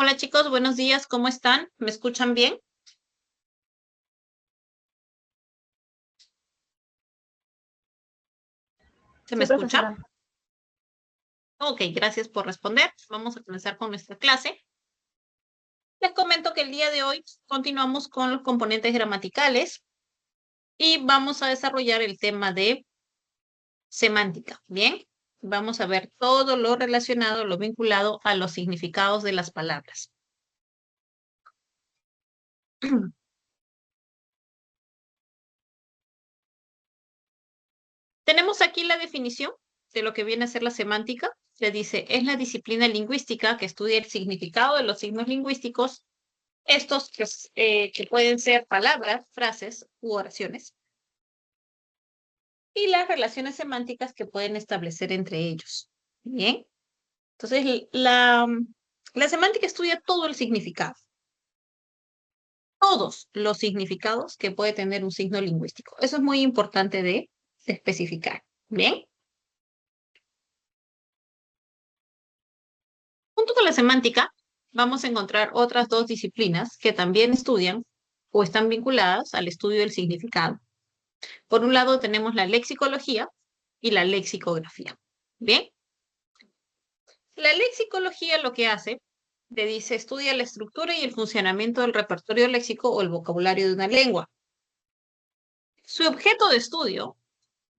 Hola chicos, buenos días, ¿cómo están? ¿Me escuchan bien? ¿Se me Sí, escucha? profesora. Ok, gracias por responder. Vamos a comenzar con nuestra clase. Les comento que el día de hoy continuamos con los componentes gramaticales y vamos a desarrollar el tema de semántica. Bien, vamos a ver todo lo relacionado, lo vinculado a los significados de las palabras. Tenemos aquí la definición de lo que viene a ser la semántica. Se dice, es la disciplina lingüística que estudia el significado de los signos lingüísticos. Estos que pueden ser palabras, frases u oraciones, y las relaciones semánticas que pueden establecer entre ellos. Bien, entonces la semántica estudia todo el significado, todos los significados que puede tener un signo lingüístico. Eso es muy importante de especificar. Bien, junto con la semántica vamos a encontrar otras dos disciplinas que también estudian o están vinculadas al estudio del significado. Por un lado tenemos la lexicología y la lexicografía. Bien, la lexicología lo que hace, te dice, estudia la estructura y el funcionamiento del repertorio léxico o el vocabulario de una lengua. Su objeto de estudio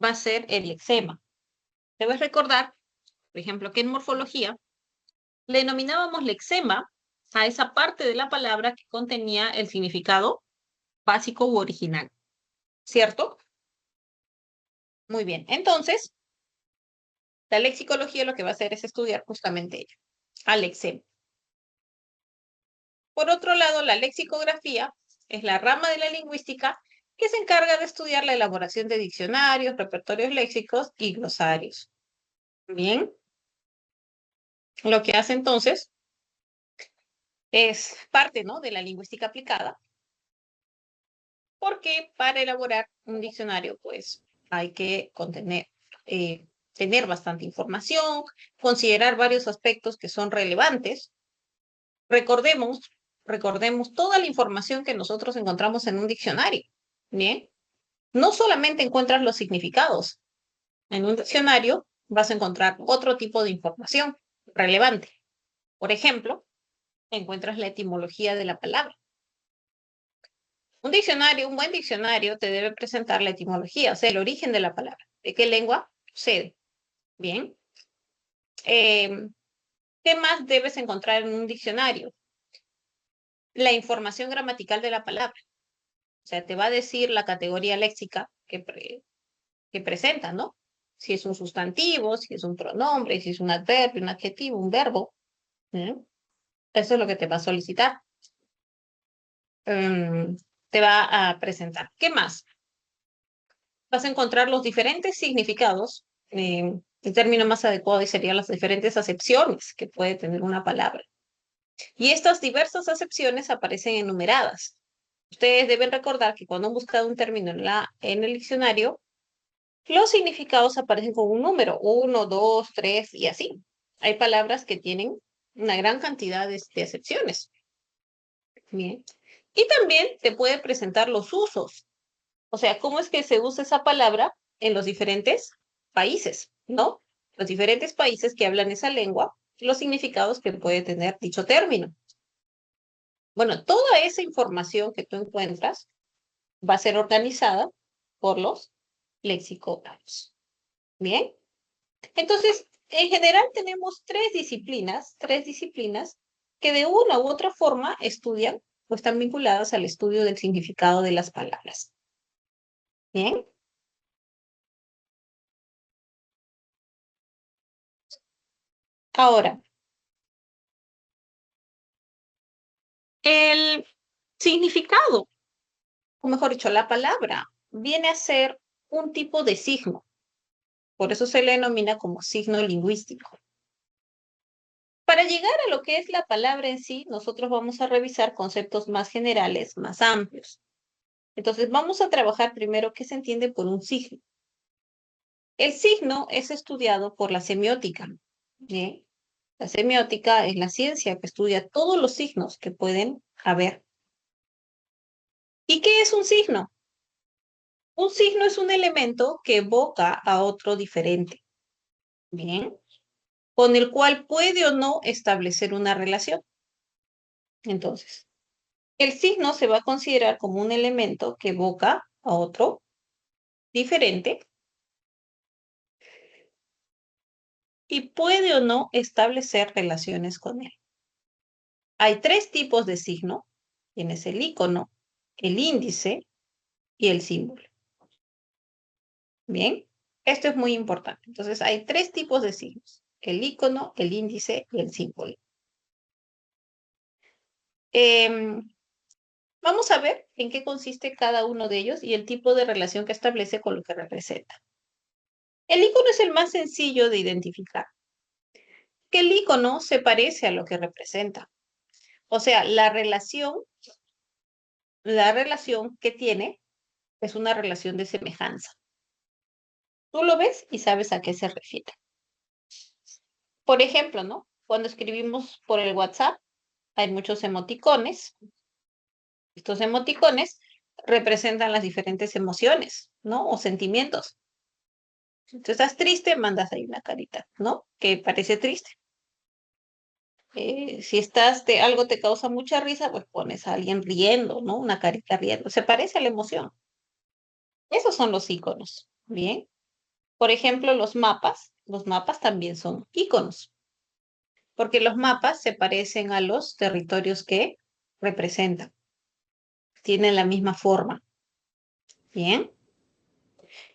va a ser el lexema. Debes recordar, por ejemplo, que en morfología le denominábamos lexema a esa parte de la palabra que contenía el significado básico u original, ¿cierto? Muy bien, entonces, la lexicología lo que va a hacer es estudiar justamente ello, al lexema. Por otro lado, la lexicografía es la rama de la lingüística que se encarga de estudiar la elaboración de diccionarios, repertorios léxicos y glosarios. Bien, lo que hace entonces es parte, ¿no?, de la lingüística aplicada, porque para elaborar un diccionario, pues hay que tener bastante información, considerar varios aspectos que son relevantes. Recordemos, recordemos toda la información que nosotros encontramos en un diccionario. Bien, no solamente encuentras los significados. En un diccionario vas a encontrar otro tipo de información relevante. Por ejemplo, encuentras la etimología de la palabra. Un diccionario, un buen diccionario, te debe presentar la etimología, o sea, el origen de la palabra. ¿De qué lengua procede? Bien. ¿Qué más debes encontrar en un diccionario? La información gramatical de la palabra. O sea, te va a decir la categoría léxica que presenta, ¿no? Si es un sustantivo, si es un pronombre, si es un adverbio, un adjetivo, un verbo. ¿Eh? Eso es lo que te va a solicitar. Um, Te va a presentar. ¿Qué más? Vas a encontrar los diferentes significados. El término más adecuado serían las diferentes acepciones que puede tener una palabra. Y estas diversas acepciones aparecen enumeradas. Ustedes deben recordar que cuando han buscado un término en el diccionario, los significados aparecen con un número, 1, 2, 3 y así. Hay palabras que tienen una gran cantidad de acepciones. Bien. Y también te puede presentar los usos. O sea, cómo es que se usa esa palabra en los diferentes países, ¿no? Los diferentes países que hablan esa lengua, los significados que puede tener dicho término. Bueno, toda esa información que tú encuentras va a ser organizada por los lexicógrafos. Bien. Entonces, en general tenemos tres disciplinas que de una u otra forma estudian o están vinculadas al estudio del significado de las palabras. Bien. Ahora, el significado, o mejor dicho, la palabra, viene a ser un tipo de signo. Por eso se le denomina como signo lingüístico. Para llegar a lo que es la palabra en sí, nosotros vamos a revisar conceptos más generales, más amplios. Entonces, vamos a trabajar primero qué se entiende por un signo. El signo es estudiado por la semiótica. ¿Bien? La semiótica es la ciencia que estudia todos los signos que pueden haber. ¿Y qué es un signo? Un signo es un elemento que evoca a otro diferente, ¿bien? Con el cual puede o no establecer una relación. Entonces, el signo se va a considerar como un elemento que evoca a otro diferente y puede o no establecer relaciones con él. Hay tres tipos de signo. Tienes el icono, el índice y el símbolo. Bien, esto es muy importante. Entonces, hay tres tipos de signos: el icono, el índice y el símbolo. Em, Vamos a ver en qué consiste cada uno de ellos y el tipo de relación que establece con lo que representa. El icono es el más sencillo de identificar, que el icono se parece a lo que representa. O sea, la relación que tiene es una relación de semejanza. Tú lo ves y sabes a qué se refiere. Por ejemplo, ¿no? Cuando escribimos por el WhatsApp, hay muchos emoticones. Estos emoticones representan las diferentes emociones, ¿no? O sentimientos. Si tú estás triste, mandas ahí una carita, ¿no? Que parece triste. Si algo te causa mucha risa, pues pones a alguien riendo, ¿no? Una carita riendo. Se parece a la emoción. Esos son los iconos, ¿bien? Por ejemplo, los mapas también son iconos, porque los mapas se parecen a los territorios que representan, tienen la misma forma, ¿bien?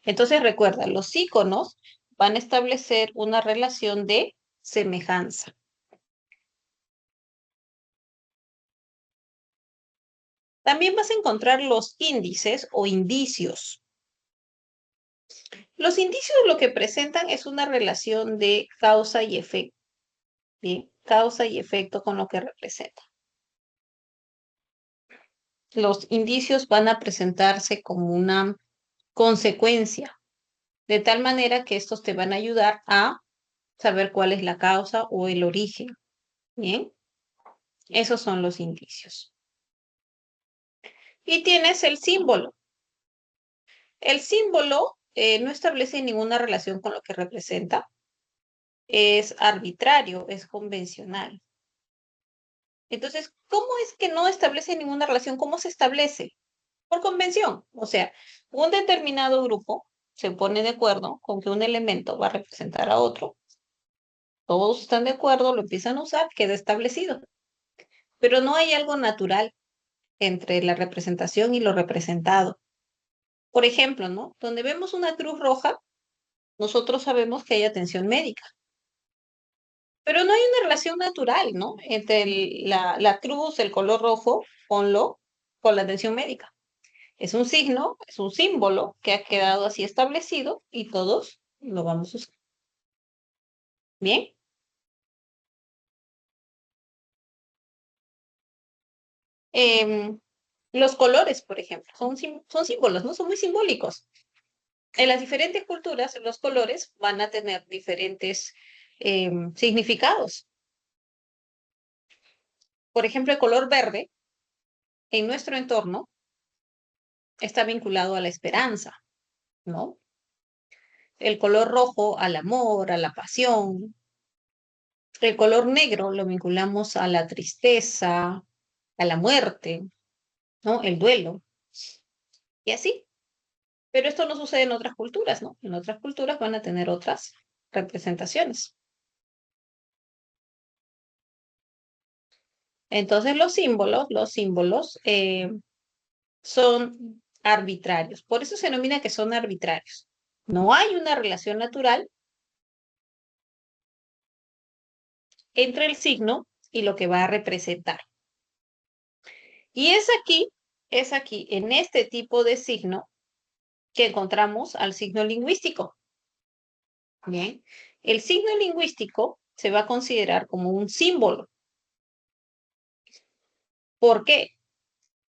Entonces recuerda, los iconos van a establecer una relación de semejanza. También vas a encontrar los índices o indicios. Los indicios lo que presentan es una relación de causa y efecto, ¿bien? Causa y efecto con lo que representa. Los indicios van a presentarse como una consecuencia, de tal manera que estos te van a ayudar a saber cuál es la causa o el origen, ¿bien? Esos son los indicios. Y tienes el símbolo. El símbolo no establece ninguna relación con lo que representa, es arbitrario, es convencional. Entonces, ¿cómo es que no establece ninguna relación? ¿Cómo se establece? Por convención. O sea, un determinado grupo se pone de acuerdo con que un elemento va a representar a otro. Todos están de acuerdo, lo empiezan a usar, queda establecido. Pero no hay algo natural entre la representación y lo representado. Por ejemplo, ¿no? Donde vemos una cruz roja, nosotros sabemos que hay atención médica. Pero no hay una relación natural, ¿no? Entre la cruz, el color rojo, con la atención médica. Es un signo, es un símbolo que ha quedado así establecido y todos lo vamos a usar. Bien. Em, los colores, por ejemplo, son símbolos, ¿no? Son muy simbólicos. En las diferentes culturas, los colores van a tener diferentes significados. Por ejemplo, el color verde en nuestro entorno está vinculado a la esperanza, ¿no? El color rojo al amor, a la pasión. El color negro lo vinculamos a la tristeza, a la muerte, ¿no? El duelo, y así. Pero esto no sucede en otras culturas, ¿no? En otras culturas van a tener otras representaciones. Entonces los símbolos son arbitrarios. Por eso se denomina que son arbitrarios. No hay una relación natural entre el signo y lo que va a representar. Y es aquí, en este tipo de signo, que encontramos al signo lingüístico. Bien, el signo lingüístico se va a considerar como un símbolo. ¿Por qué?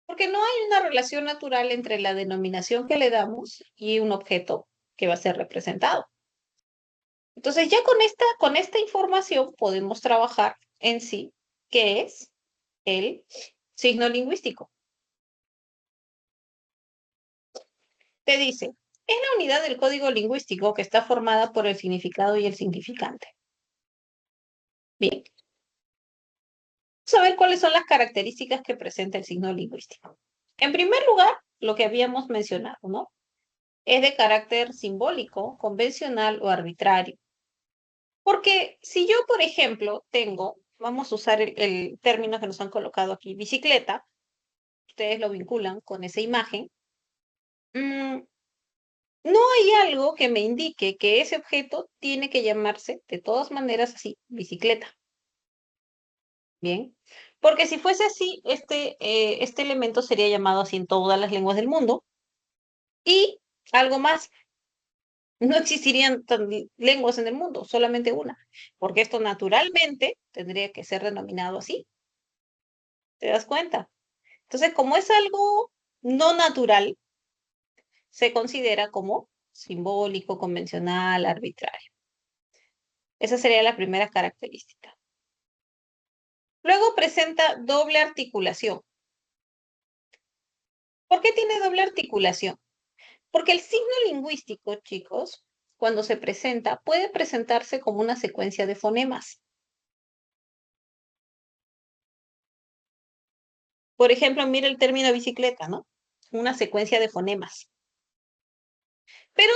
Porque no hay una relación natural entre la denominación que le damos y un objeto que va a ser representado. Entonces ya con esta información podemos trabajar en sí, que es el signo lingüístico. Te dice, es la unidad del código lingüístico que está formada por el significado y el significante. Bien, vamos a ver cuáles son las características que presenta el signo lingüístico. En primer lugar, lo que habíamos mencionado, ¿no? Es de carácter simbólico, convencional o arbitrario. Porque si yo, por ejemplo, tengo, vamos a usar el término que nos han colocado aquí, bicicleta, ustedes lo vinculan con esa imagen, mm, no hay algo que me indique que ese objeto tiene que llamarse de todas maneras así, bicicleta. Bien, porque si fuese así, este elemento sería llamado así en todas las lenguas del mundo y algo más, no existirían lenguas en el mundo, solamente una, porque esto naturalmente tendría que ser denominado así, ¿te das cuenta? Entonces, como es algo no natural, se considera como simbólico, convencional, arbitrario. Esa sería la primera característica. Luego presenta doble articulación. ¿Por qué tiene doble articulación? Porque el signo lingüístico, chicos, cuando se presenta, puede presentarse como una secuencia de fonemas. Por ejemplo, mira el término bicicleta, ¿no? Una secuencia de fonemas. Pero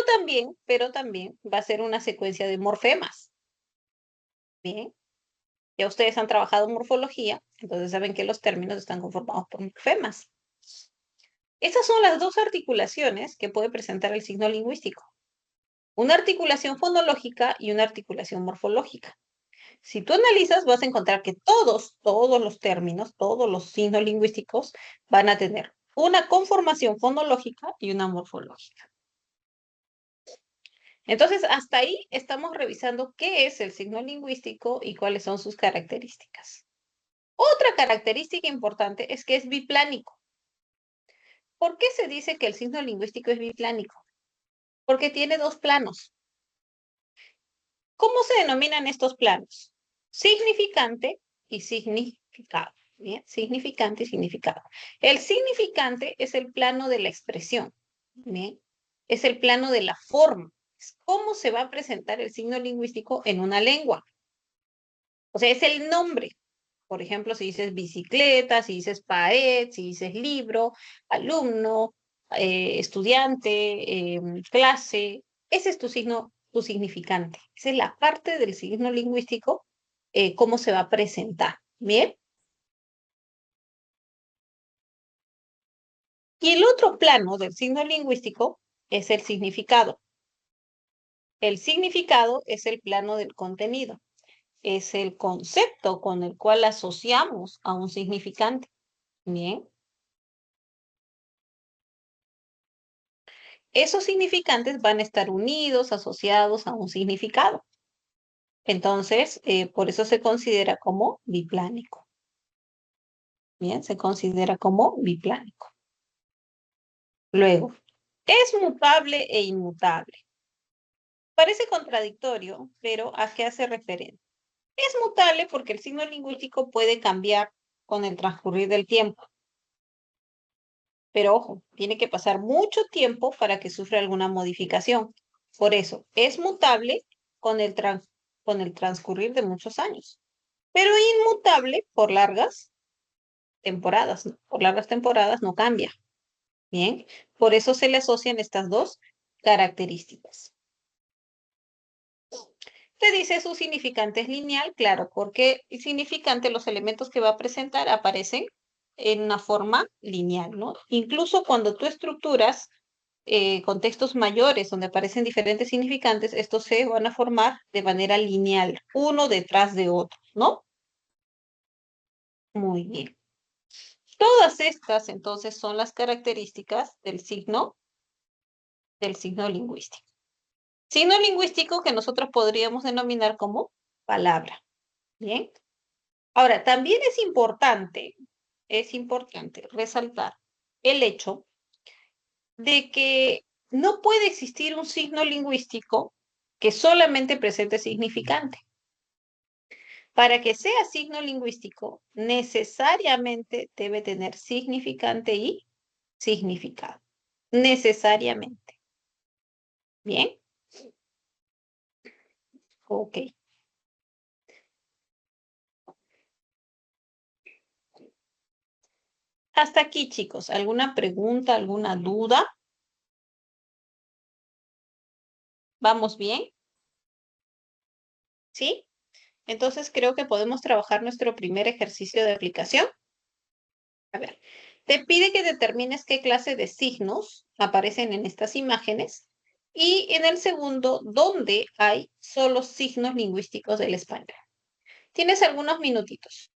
también va a ser una secuencia de morfemas. Bien, ya ustedes han trabajado morfología, entonces saben que los términos están conformados por morfemas. Esas son las dos articulaciones que puede presentar el signo lingüístico. Una articulación fonológica y una articulación morfológica. Si tú analizas, vas a encontrar que todos los términos, todos los signos lingüísticos van a tener una conformación fonológica y una morfológica. Entonces, hasta ahí estamos revisando qué es el signo lingüístico y cuáles son sus características. Otra característica importante es que es biplánico. ¿Por qué se dice que el signo lingüístico es biplánico? Porque tiene dos planos. ¿Cómo se denominan estos planos? Significante y significado. Bien, significante y significado. El significante es el plano de la expresión. Bien, es el plano de la forma. Es cómo se va a presentar el signo lingüístico en una lengua. O sea, es el nombre. Por ejemplo, si dices bicicleta, si dices pared, si dices libro, alumno, estudiante, clase, ese es tu signo, tu significante. Esa es la parte del signo lingüístico, cómo se va a presentar. Bien. Y el otro plano del signo lingüístico es el significado. El significado es el plano del contenido, es el concepto con el cual asociamos a un significante. Bien. Esos significantes van a estar unidos, asociados a un significado. Entonces, por eso se considera como biplánico. Bien, se considera como biplánico. Luego, es mutable e inmutable. Parece contradictorio, pero ¿a qué hace referencia? Es mutable porque el signo lingüístico puede cambiar con el transcurrir del tiempo. Pero ojo, tiene que pasar mucho tiempo para que sufra alguna modificación. Por eso, es mutable con con el transcurrir de muchos años, pero inmutable por largas temporadas, ¿no? Por largas temporadas no cambia. Bien, por eso se le asocian estas dos características. Te dice su significante es lineal, claro, porque el significante, los elementos que va a presentar aparecen en una forma lineal, ¿no? Incluso cuando tú estructuras contextos mayores donde aparecen diferentes significantes, estos se van a formar de manera lineal, uno detrás de otro, ¿no? Muy bien. Todas estas, entonces, son las características del signo lingüístico. Signo lingüístico que nosotros podríamos denominar como palabra. Bien. Ahora, también es importante resaltar el hecho de que no puede existir un signo lingüístico que solamente presente significante. Para que sea signo lingüístico, necesariamente debe tener significante y significado. Necesariamente. Bien, ok. Hasta aquí, chicos. ¿Alguna pregunta, alguna duda? ¿Vamos bien? ¿Sí? Entonces creo que podemos trabajar nuestro primer ejercicio de aplicación. A ver, te pide que determines qué clase de signos aparecen en estas imágenes y en el segundo, dónde hay solo signos lingüísticos del español. Tienes algunos minutitos.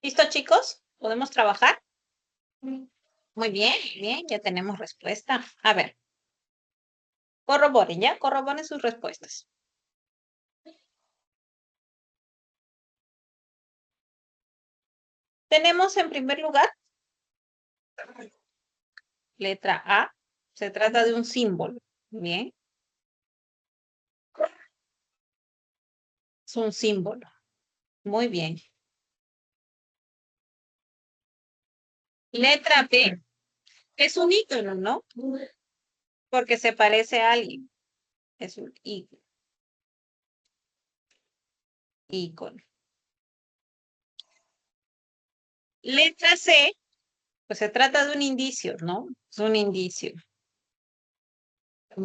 ¿Listo, chicos? ¿Podemos trabajar? Muy bien, bien, ya tenemos respuesta. A ver, corroboren, ¿ya? Corroboren sus respuestas. Tenemos en primer lugar, letra A, se trata de un símbolo. Bien, es un símbolo. Muy bien. Letra B, es un ícono, ¿no? Porque se parece a alguien. Es un ícono. Letra C, pues se trata de un indicio, ¿no? Es un indicio. De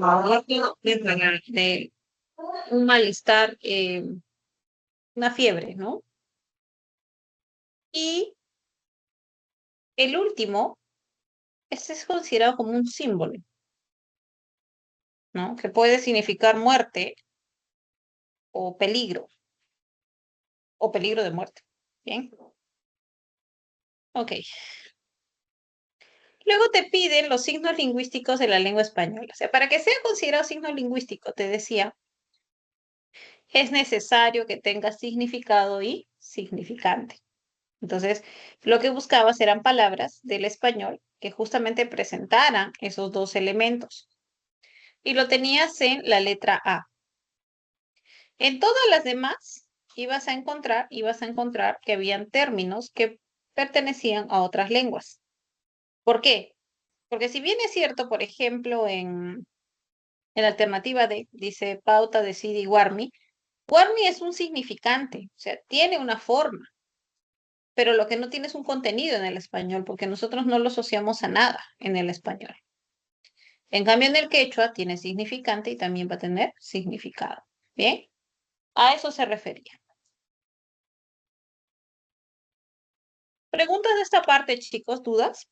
un malestar, una fiebre, ¿no? Y el último, este es considerado como un símbolo, ¿no? Que puede significar muerte o peligro de muerte. Bien, ok. Luego te piden los signos lingüísticos de la lengua española. O sea, para que sea considerado signo lingüístico, te decía, es necesario que tenga significado y significante. Entonces, lo que buscabas eran palabras del español que justamente presentaran esos dos elementos. Y lo tenías en la letra A. En todas las demás ibas a encontrar que habían términos que pertenecían a otras lenguas. ¿Por qué? Porque si bien es cierto, por ejemplo, en la alternativa D, dice pauta, decide y warmi, warmi es un significante, o sea, tiene una forma, pero lo que no tiene es un contenido en el español, porque nosotros no lo asociamos a nada en el español. En cambio, en el quechua tiene significante y también va a tener significado. Bien, a eso se refería. Preguntas de esta parte, chicos, ¿dudas?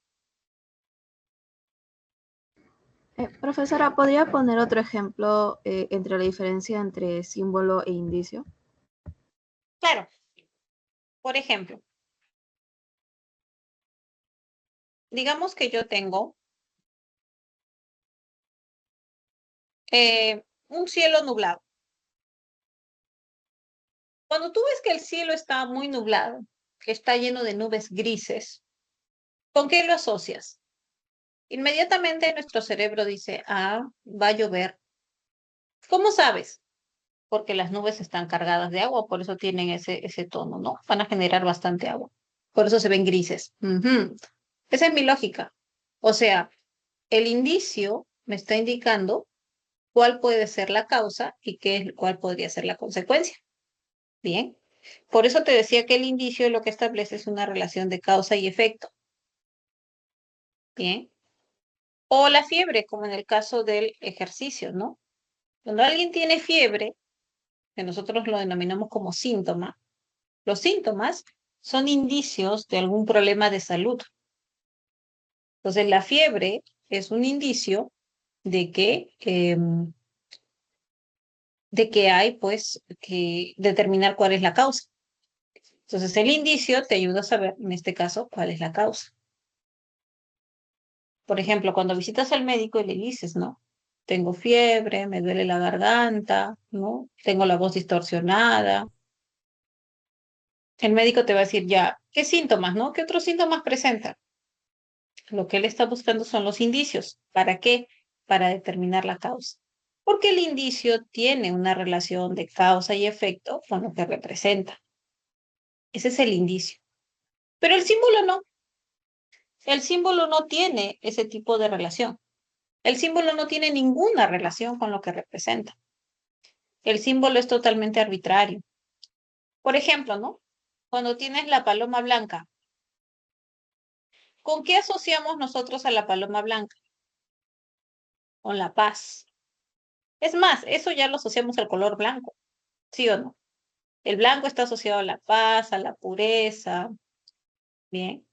Profesora, ¿podría poner otro ejemplo entre la diferencia entre símbolo e indicio? Claro, por ejemplo, digamos que yo tengo un cielo nublado. Cuando tú ves que el cielo está muy nublado, que está lleno de nubes grises, ¿con qué lo asocias? Inmediatamente nuestro cerebro dice, ah, va a llover. ¿Cómo sabes? Porque las nubes están cargadas de agua, por eso tienen ese tono, ¿no? Van a generar bastante agua. Por eso se ven grises. Ujú. Esa es mi lógica. O sea, el indicio me está indicando cuál puede ser la causa y cuál podría ser la consecuencia. Bien. Por eso te decía que el indicio lo que establece es una relación de causa y efecto. Bien. O la fiebre, como en el caso del ejercicio, ¿no? Cuando alguien tiene fiebre, que nosotros lo denominamos como síntoma, los síntomas son indicios de algún problema de salud. Entonces, la fiebre es un indicio de que hay, pues, que determinar cuál es la causa. Entonces, el indicio te ayuda a saber, en este caso, cuál es la causa. Por ejemplo, cuando visitas al médico y le dices, ¿no? Tengo fiebre, me duele la garganta, ¿no? Tengo la voz distorsionada. El médico te va a decir ya, ¿qué síntomas, no? ¿Qué otros síntomas presenta? Lo que él está buscando son los indicios. ¿Para qué? Para determinar la causa. Porque el indicio tiene una relación de causa y efecto con lo que representa. Ese es el indicio. Pero el símbolo no. El símbolo no tiene ese tipo de relación. El símbolo no tiene ninguna relación con lo que representa. El símbolo es totalmente arbitrario. Por ejemplo, ¿no? Cuando tienes la paloma blanca, ¿con qué asociamos nosotros a la paloma blanca? Con la paz. Es más, eso ya lo asociamos al color blanco, ¿sí o no? El blanco está asociado a la paz, a la pureza, bien.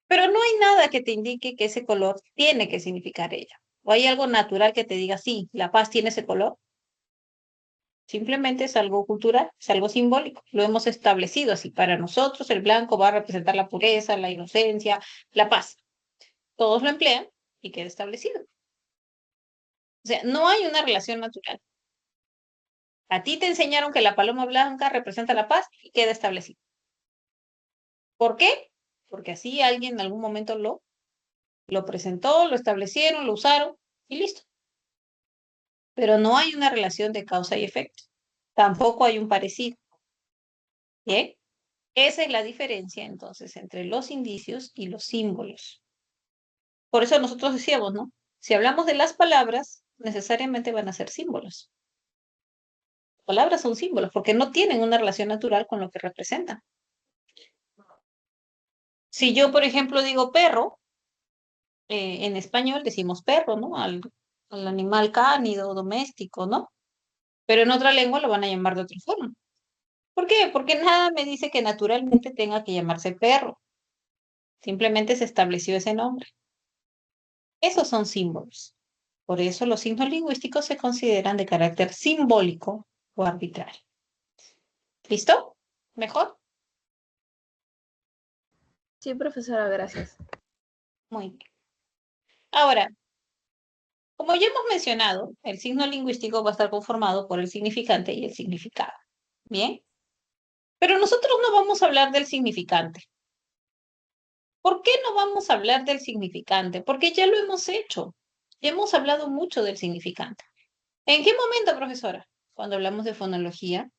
Pero no hay nada que te indique que ese color tiene que significar ella. O hay algo natural que te diga, sí, la paz tiene ese color. Simplemente es algo cultural, es algo simbólico. Lo hemos establecido así. Para nosotros el blanco va a representar la pureza, la inocencia, la paz. Todos lo emplean y queda establecido. O sea, no hay una relación natural. A ti te enseñaron que la paloma blanca representa la paz y queda establecido. ¿Por qué? Porque así alguien en algún momento lo presentó, lo establecieron, lo usaron y listo. Pero no hay una relación de causa y efecto. Tampoco hay un parecido. ¿Bien? Esa es la diferencia entonces entre los indicios y los símbolos. Por eso nosotros decíamos, ¿no? Si hablamos de las palabras, necesariamente van a ser símbolos. Palabras son símbolos porque no tienen una relación natural con lo que representan. Si yo, por ejemplo, digo perro, en español decimos perro, ¿no? Al animal cánido, doméstico, ¿no? Pero en otra lengua lo van a llamar de otra forma. ¿Por qué? Porque nada me dice que naturalmente tenga que llamarse perro. Simplemente se estableció ese nombre. Esos son símbolos. Por eso los signos lingüísticos se consideran de carácter simbólico o arbitrario. ¿Listo? ¿Mejor? Sí, profesora, gracias. Muy bien. Ahora, como ya hemos mencionado, el signo lingüístico va a estar conformado por el significante y el significado. ¿Bien? Pero nosotros no vamos a hablar del significante. ¿Por qué no vamos a hablar del significante? Porque ya lo hemos hecho. Ya hemos hablado mucho del significante. ¿En qué momento, profesora? Cuando hablamos de fonología,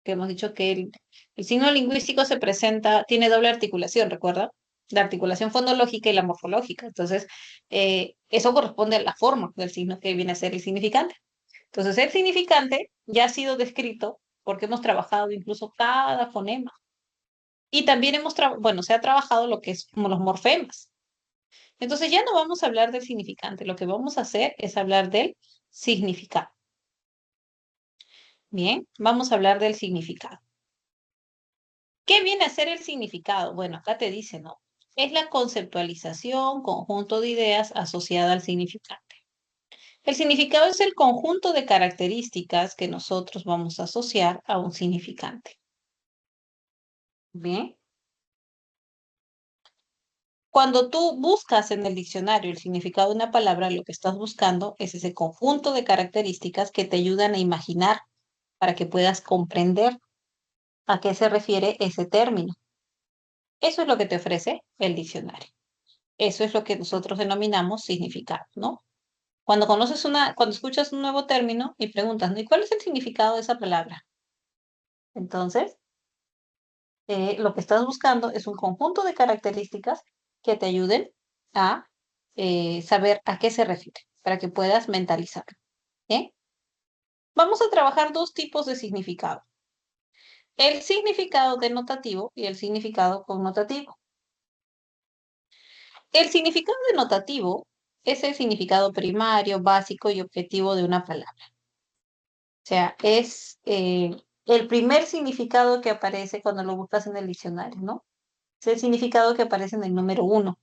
que hemos dicho que el signo lingüístico se presenta, tiene doble articulación, ¿recuerda? La articulación fonológica y la morfológica. Entonces, eso corresponde a la forma del signo que viene a ser el significante. Entonces, el significante ya ha sido descrito porque hemos trabajado incluso cada fonema. Y también bueno, se ha trabajado lo que es como los morfemas. Entonces, ya no vamos a hablar del significante. Lo que vamos a hacer es hablar del significado. Bien, vamos a hablar del significado. ¿Qué viene a ser el significado? Bueno, acá te dice, ¿no? Es la conceptualización, conjunto de ideas asociada al significante. El significado es el conjunto de características que nosotros vamos a asociar a un significante. Bien. Cuando tú buscas en el diccionario el significado de una palabra, lo que estás buscando es ese conjunto de características que te ayudan a imaginar para que puedas comprender a qué se refiere ese término. Eso es lo que te ofrece el diccionario. Eso es lo que nosotros denominamos significado, ¿no? Cuando escuchas un nuevo término y preguntas, ¿no? ¿Y cuál es el significado de esa palabra? Entonces, lo que estás buscando es un conjunto de características que te ayuden a saber a qué se refiere, para que puedas mentalizarlo. ¿Bien? Vamos a trabajar dos tipos de significado. El significado denotativo y el significado connotativo. El significado denotativo es el significado primario, básico y objetivo de una palabra. O sea, es el primer significado que aparece cuando lo buscas en el diccionario, ¿no? Es el significado que aparece en el número 1.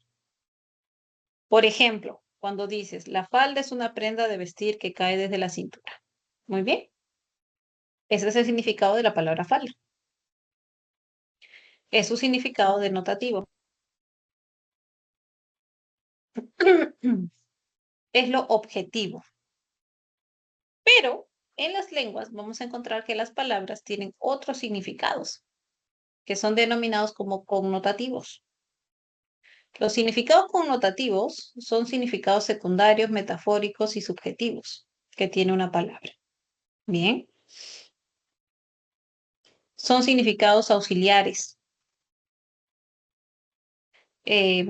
Por ejemplo, cuando dices, la falda es una prenda de vestir que cae desde la cintura. Muy bien. Ese es el significado de la palabra falda. Es su significado denotativo. Es lo objetivo. Pero en las lenguas vamos a encontrar que las palabras tienen otros significados, que son denominados como connotativos. Los significados connotativos son significados secundarios, metafóricos y subjetivos que tiene una palabra. Bien. Son significados auxiliares. Eh,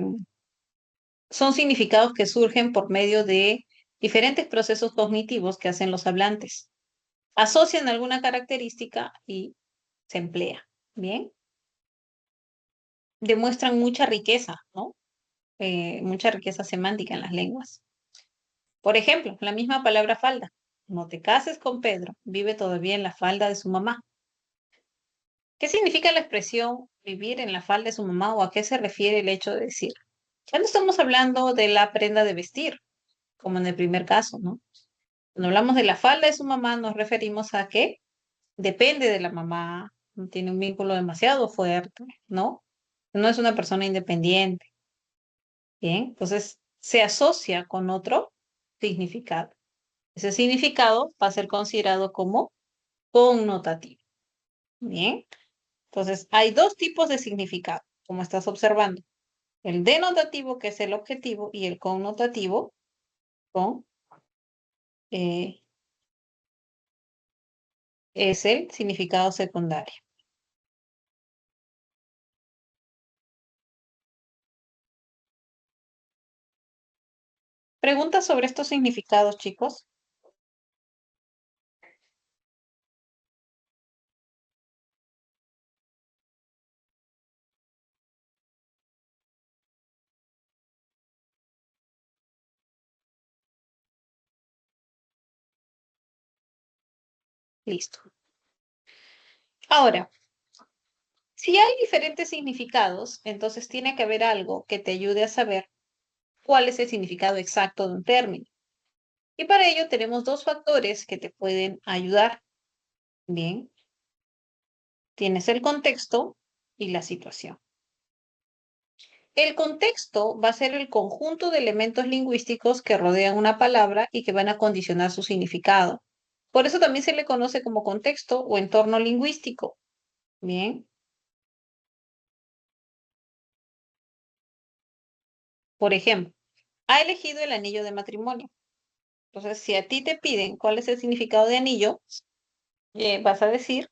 son significados que surgen por medio de diferentes procesos cognitivos que hacen los hablantes. Asocian alguna característica y se emplea. Bien. Demuestran mucha riqueza, ¿no? Mucha riqueza semántica en las lenguas. Por ejemplo, la misma palabra falda. No te cases con Pedro, vive todavía en la falda de su mamá. ¿Qué significa la expresión vivir en la falda de su mamá o a qué se refiere el hecho de decir? Ya no estamos hablando de la prenda de vestir, como en el primer caso, ¿no? Cuando hablamos de la falda de su mamá, nos referimos a qué? depende de la mamá, tiene un vínculo demasiado fuerte, ¿no? No es una persona independiente, ¿bien? Entonces se asocia con otro significado. Ese significado va a ser considerado como connotativo, ¿bien? Entonces hay dos tipos de significado, como estás observando. El denotativo, que es el objetivo, y el connotativo, con, eh, es el significado secundario. ¿Preguntas sobre estos significados, chicos? Listo. Ahora, si hay diferentes significados, entonces tiene que haber algo que te ayude a saber cuál es el significado exacto de un término. Y para ello tenemos dos factores que te pueden ayudar. Bien, tienes el contexto y la situación. El contexto va a ser el conjunto de elementos lingüísticos que rodean una palabra y que van a condicionar su significado. Por eso también se le conoce como contexto o entorno lingüístico. Bien, por ejemplo, ha elegido el anillo de matrimonio. Entonces, si a ti te piden cuál es el significado de anillo, vas a decir,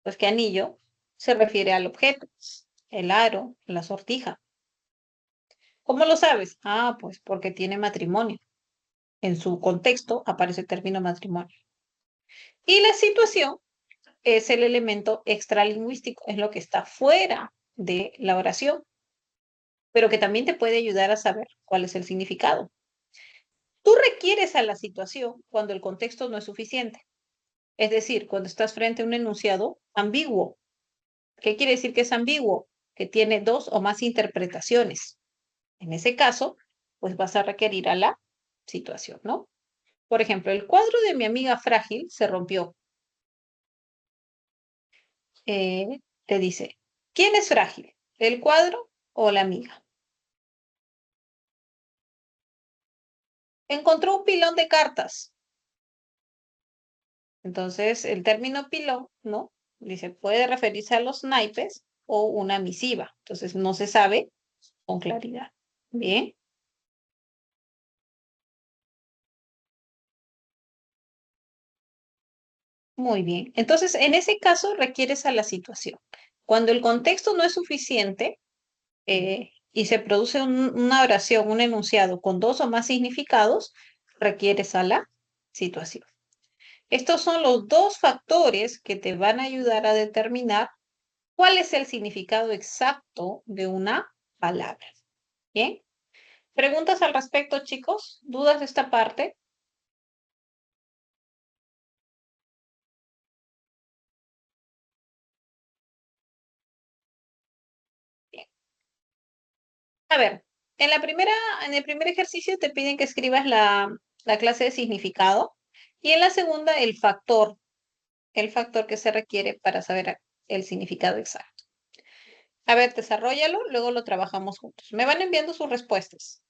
pues que anillo se refiere al objeto, el aro, la sortija. ¿Cómo lo sabes? Ah, pues porque tiene matrimonio. En su contexto aparece el término matrimonio. Y la situación es el elemento extralingüístico, es lo que está fuera de la oración, pero que también te puede ayudar a saber cuál es el significado. Tú requieres a la situación cuando el contexto no es suficiente, es decir, cuando estás frente a un enunciado ambiguo. ¿Qué quiere decir que es ambiguo? Que tiene dos o más interpretaciones. En ese caso, pues vas a requerir a la situación, ¿no? Por ejemplo, el cuadro de mi amiga frágil se rompió. Te dice, ¿quién es frágil? ¿El cuadro o la amiga? Encontró un pilón de cartas. Entonces, el término pilón, ¿no? Dice, puede referirse a los naipes o una misiva. Entonces, no se sabe con claridad. Bien, muy bien. Entonces, en ese caso, requieres a la situación. Cuando el contexto no es suficiente y se produce una oración, un enunciado con dos o más significados, requieres a la situación. Estos son los dos factores que te van a ayudar a determinar cuál es el significado exacto de una palabra. Bien. ¿Preguntas al respecto, chicos? ¿Dudas de esta parte? Bien. A ver, en el primer ejercicio te piden que escribas la clase de significado y en la segunda el factor que se requiere para saber el significado exacto. A ver, desarrollalo, luego lo trabajamos juntos. Me van enviando sus respuestas.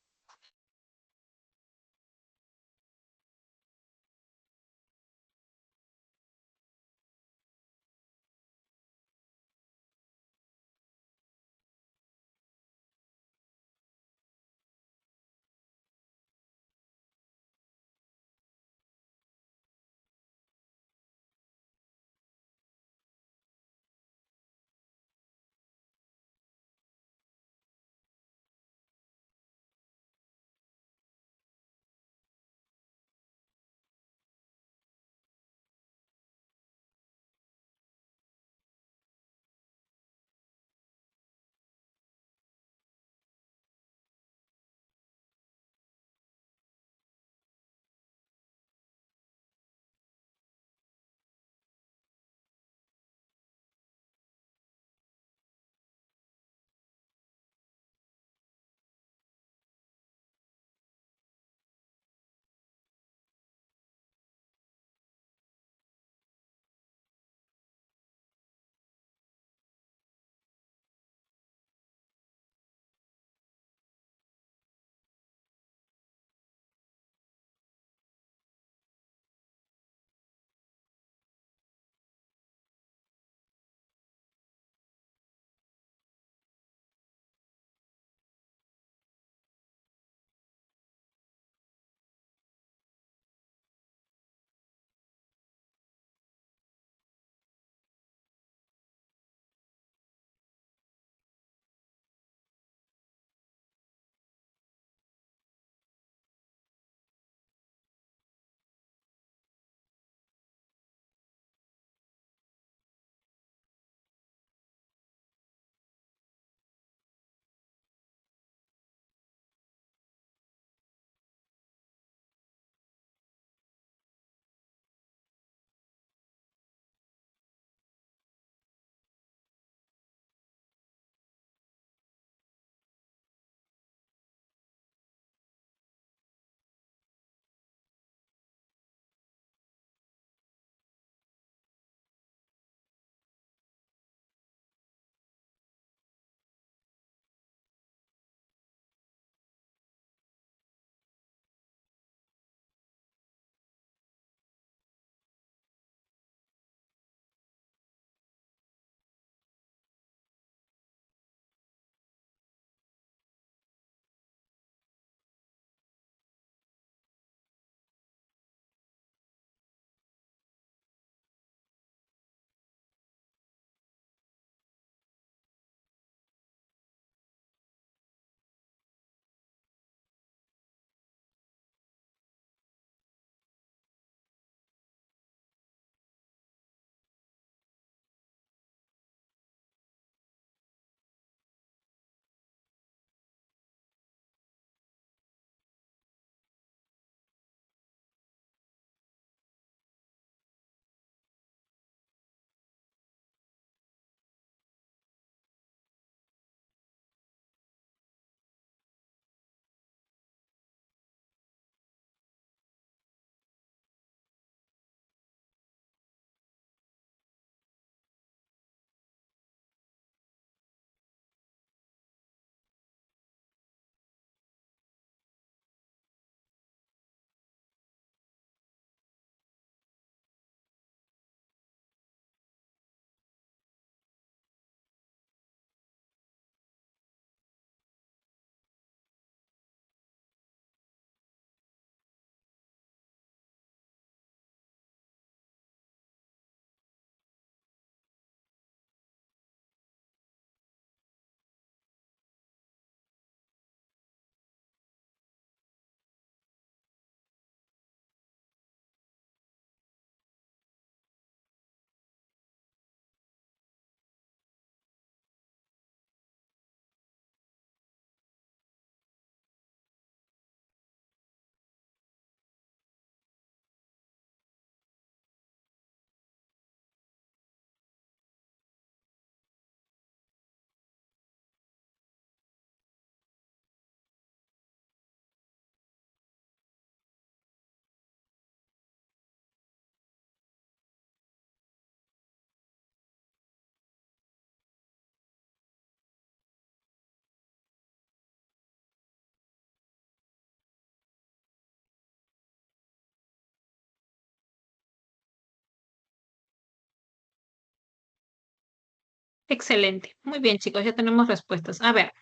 Excelente. Muy bien, chicos, ya tenemos respuestas. A ver,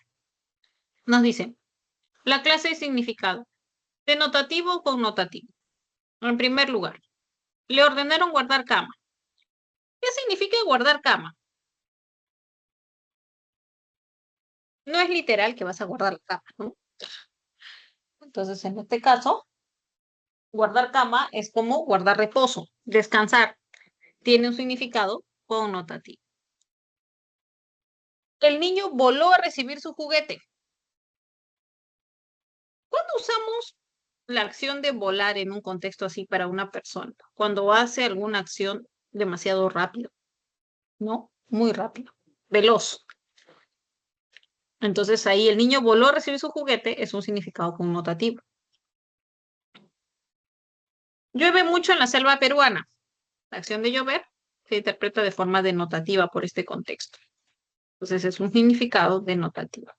nos dice, la clase de significado. ¿Denotativo o connotativo? En primer lugar, le ordenaron guardar cama. ¿Qué significa guardar cama? No es literal que vas a guardar la cama, ¿no? Entonces, en este caso, guardar cama es como guardar reposo, descansar. Tiene un significado connotativo. El niño voló a recibir su juguete. ¿Cuándo usamos la acción de volar en un contexto así para una persona? Cuando hace alguna acción demasiado rápido, ¿no? Muy rápido, veloz. Entonces ahí el niño voló a recibir su juguete es un significado connotativo. Llueve mucho en la selva peruana. La acción de llover se interpreta de forma denotativa por este contexto. Entonces es un significado denotativo.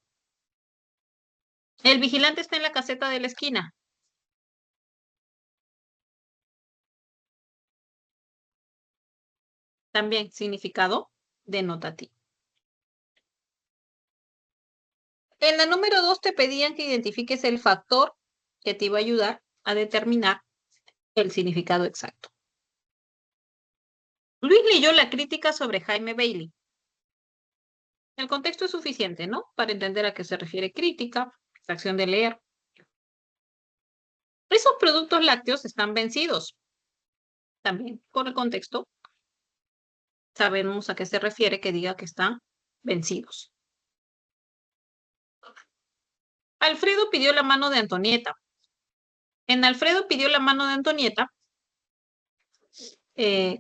El vigilante está en la caseta de la esquina. También significado denotativo. En la número 2 te pedían que identifiques el factor que te iba a ayudar a determinar el significado exacto. Luis leyó la crítica sobre Jaime Bailey. El contexto es suficiente, ¿no? Para entender a qué se refiere crítica, la acción de leer. Esos productos lácteos están vencidos. También, por el contexto, sabemos a qué se refiere que diga que están vencidos. Alfredo pidió la mano de Antonieta. En Alfredo pidió la mano de Antonieta,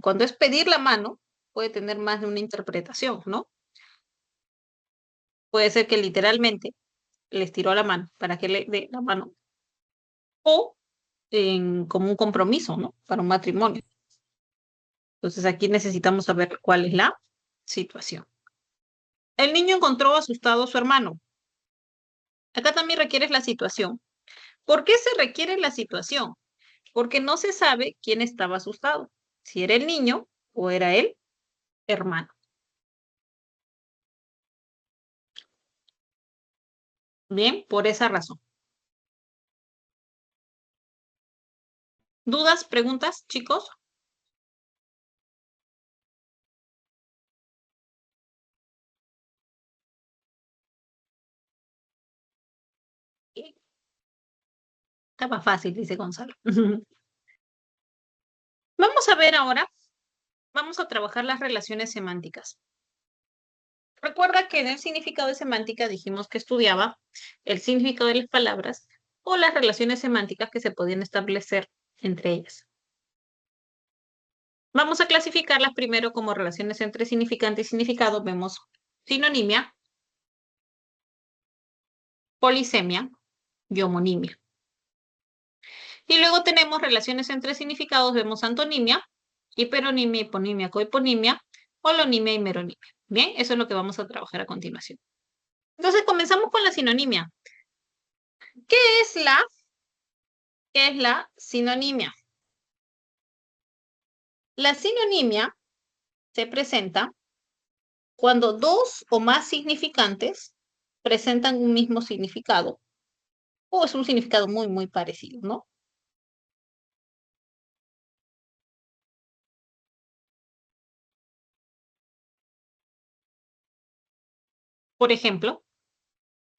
cuando es pedir la mano, puede tener más de una interpretación, ¿no? Puede ser que literalmente les tiró la mano para que le dé la mano. O como un compromiso, ¿no? Para un matrimonio. Entonces aquí necesitamos saber cuál es la situación. El niño encontró asustado a su hermano. Acá también requieres la situación. ¿Por qué se requiere la situación? Porque no se sabe quién estaba asustado, si era el niño o era el hermano. Bien, por esa razón. ¿Dudas, preguntas, chicos? Estaba fácil, dice Gonzalo. Vamos a ver ahora, vamos a trabajar las relaciones semánticas. Recuerda que en el significado de semántica dijimos que estudiaba el significado de las palabras o las relaciones semánticas que se podían establecer entre ellas. Vamos a clasificarlas primero como relaciones entre significante y significado. Vemos sinonimia, polisemia y homonimia. Y luego tenemos relaciones entre significados. Vemos antonimia, hiperonimia, hiponimia, cohiponimia, holonimia y meronimia. Bien, eso es lo que vamos a trabajar a continuación. Entonces comenzamos con la sinonimia. ¿Qué es la sinonimia? La sinonimia se presenta cuando dos o más significantes presentan un mismo significado o es un significado muy, muy parecido, ¿no? Por ejemplo,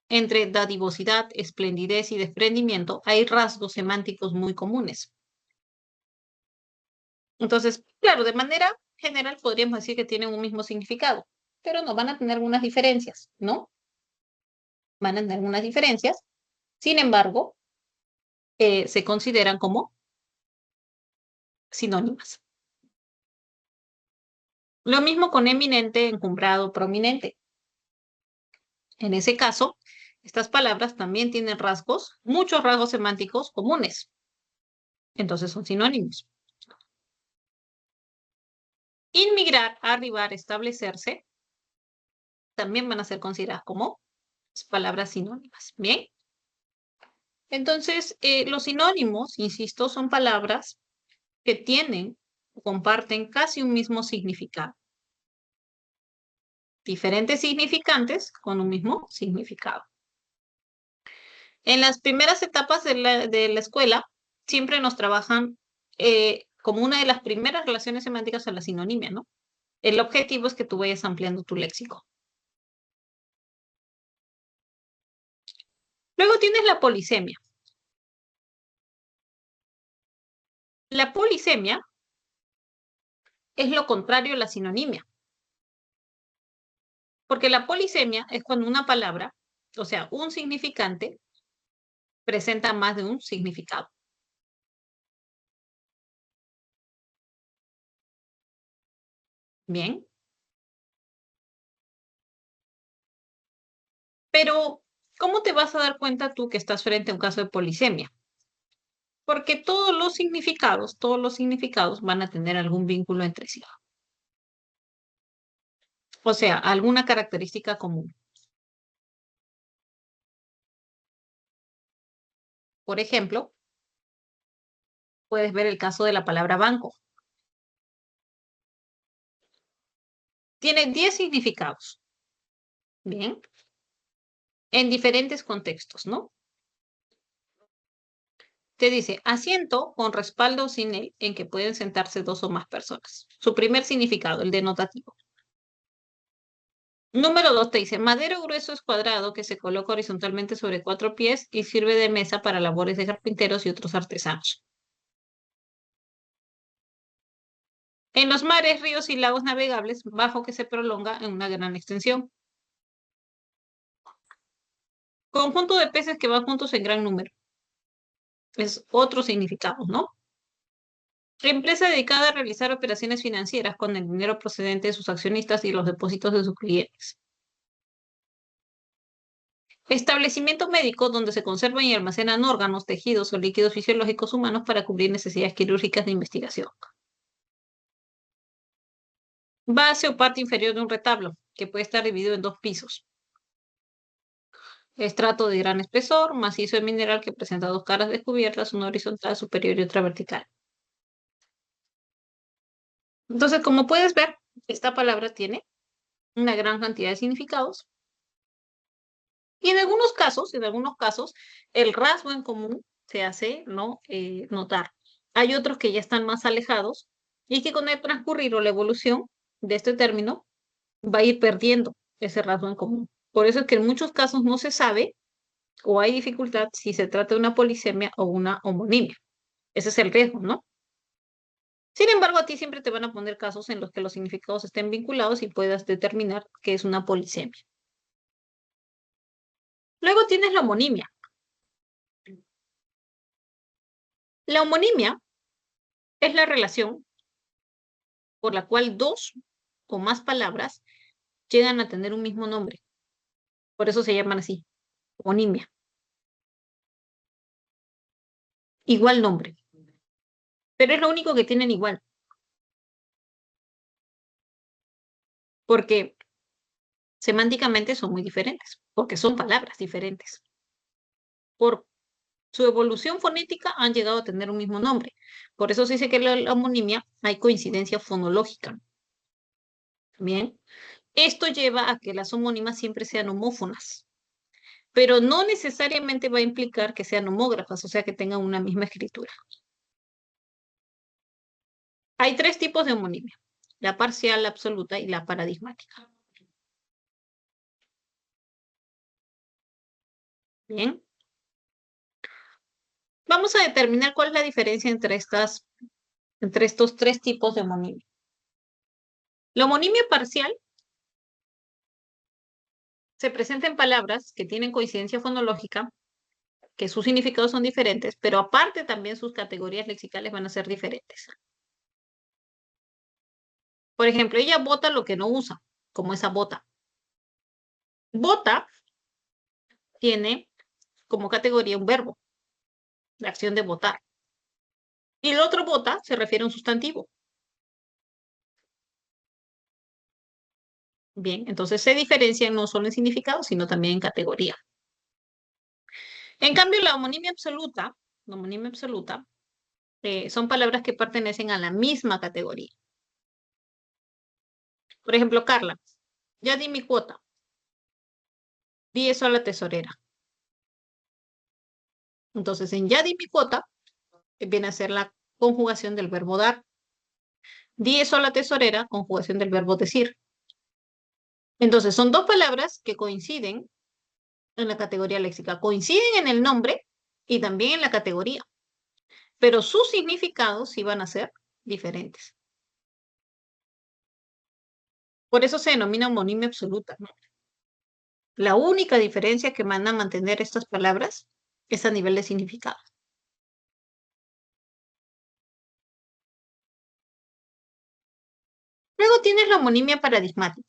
entre dadivosidad, esplendidez y desprendimiento hay rasgos semánticos muy comunes. Entonces, claro, de manera general podríamos decir que tienen un mismo significado, pero no van a tener algunas diferencias, ¿no? Van a tener algunas diferencias. Sin embargo, se consideran como sinónimas. Lo mismo con eminente, encumbrado, prominente. En ese caso, estas palabras también tienen rasgos, muchos rasgos semánticos comunes. Entonces son sinónimos. Inmigrar, arribar, establecerse, también van a ser consideradas como palabras sinónimas. Bien. Entonces, los sinónimos, insisto, son palabras que tienen o comparten casi un mismo significado. diferentes significantes con un mismo significado. En las primeras etapas de la escuela, siempre nos trabajan como una de las primeras relaciones semánticas a la sinonimia, ¿no? El objetivo es que tú vayas ampliando tu léxico. Luego tienes la polisemia. La polisemia es lo contrario a la sinonimia, porque la polisemia es cuando una palabra, o sea, un significante, presenta más de un significado. Bien, pero ¿cómo te vas a dar cuenta tú que estás frente a un caso de polisemia? Porque todos los significados van a tener algún vínculo entre sí. O sea, alguna característica común. Por ejemplo, puedes ver el caso de la palabra banco. Tiene 10 significados, bien, en diferentes contextos, ¿no? Te dice asiento con respaldo sin él en que pueden sentarse dos o más personas. Su primer significado, el denotativo. Número 2 te dice madero grueso es cuadrado que se coloca horizontalmente sobre 4 pies y sirve de mesa para labores de carpinteros y otros artesanos. En los mares, ríos y lagos navegables, bajo que se prolonga en una gran extensión. Conjunto de peces que van juntos en gran número. Es otro significado, ¿no? Empresa dedicada a realizar operaciones financieras con el dinero procedente de sus accionistas y los depósitos de sus clientes. Establecimiento médico donde se conservan y almacenan órganos, tejidos o líquidos fisiológicos humanos para cubrir necesidades quirúrgicas de investigación. Base o parte inferior de un retablo, que puede estar dividido en 2 pisos. Estrato de gran espesor, macizo de mineral que presenta 2 caras descubiertas, una horizontal superior y otra vertical. Entonces, como puedes ver, esta palabra tiene una gran cantidad de significados y en algunos casos, el rasgo en común se hace no notar. Hay otros que ya están más alejados y que con el transcurrir o la evolución de este término va a ir perdiendo ese rasgo en común. Por eso es que en muchos casos no se sabe o hay dificultad si se trata de una polisemia o una homonimia. Ese es el riesgo, ¿no? Sin embargo, a ti siempre te van a poner casos en los que los significados estén vinculados y puedas determinar qué es una polisemia. Luego tienes la homonimia. La homonimia es la relación por la cual dos o más palabras llegan a tener un mismo nombre. Por eso se llaman así, homonimia. Igual nombre. Pero es lo único que tienen igual. Porque semánticamente son muy diferentes. Porque son palabras diferentes. Por su evolución fonética han llegado a tener un mismo nombre. Por eso se dice que en la homonimia hay coincidencia fonológica. Bien. Esto lleva a que las homónimas siempre sean homófonas, pero no necesariamente va a implicar que sean homógrafas, o sea, que tengan una misma escritura. Hay 3 tipos de homonimia, la parcial, la absoluta y la paradigmática. Bien. Vamos a determinar cuál es la diferencia entre estos 3 tipos de homonimia. La homonimia parcial se presenta en palabras que tienen coincidencia fonológica, que sus significados son diferentes, pero aparte también sus categorías lexicales van a ser diferentes. Por ejemplo, ella bota lo que no usa, como esa bota. Bota tiene como categoría un verbo, la acción de botar. Y el otro bota se refiere a un sustantivo. Bien, entonces se diferencian no solo en significado, sino también en categoría. En cambio, la homonimia absoluta, son palabras que pertenecen a la misma categoría. Por ejemplo, Carla. Ya di mi cuota. Di eso a la tesorera. Entonces, en ya di mi cuota, viene a ser la conjugación del verbo dar. Di eso a la tesorera, conjugación del verbo decir. Entonces, son dos palabras que coinciden en la categoría léxica. Coinciden en el nombre y también en la categoría, pero sus significados sí van a ser diferentes. Por eso se denomina homonimia absoluta, ¿no? La única diferencia que van a mantener estas palabras es a nivel de significado. Luego tienes la homonimia paradigmática.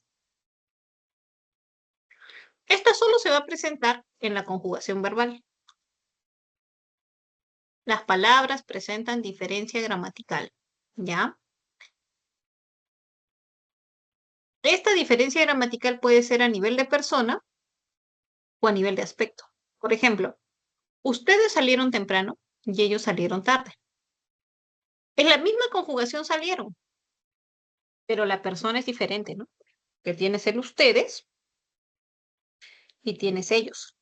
Esta solo se va a presentar en la conjugación verbal. Las palabras presentan diferencia gramatical, ¿ya? Esta diferencia gramatical puede ser a nivel de persona o a nivel de aspecto. Por ejemplo, ustedes salieron temprano y ellos salieron tarde. En la misma conjugación salieron, pero la persona es diferente, ¿no? Que tienes el ustedes y tienes ellos.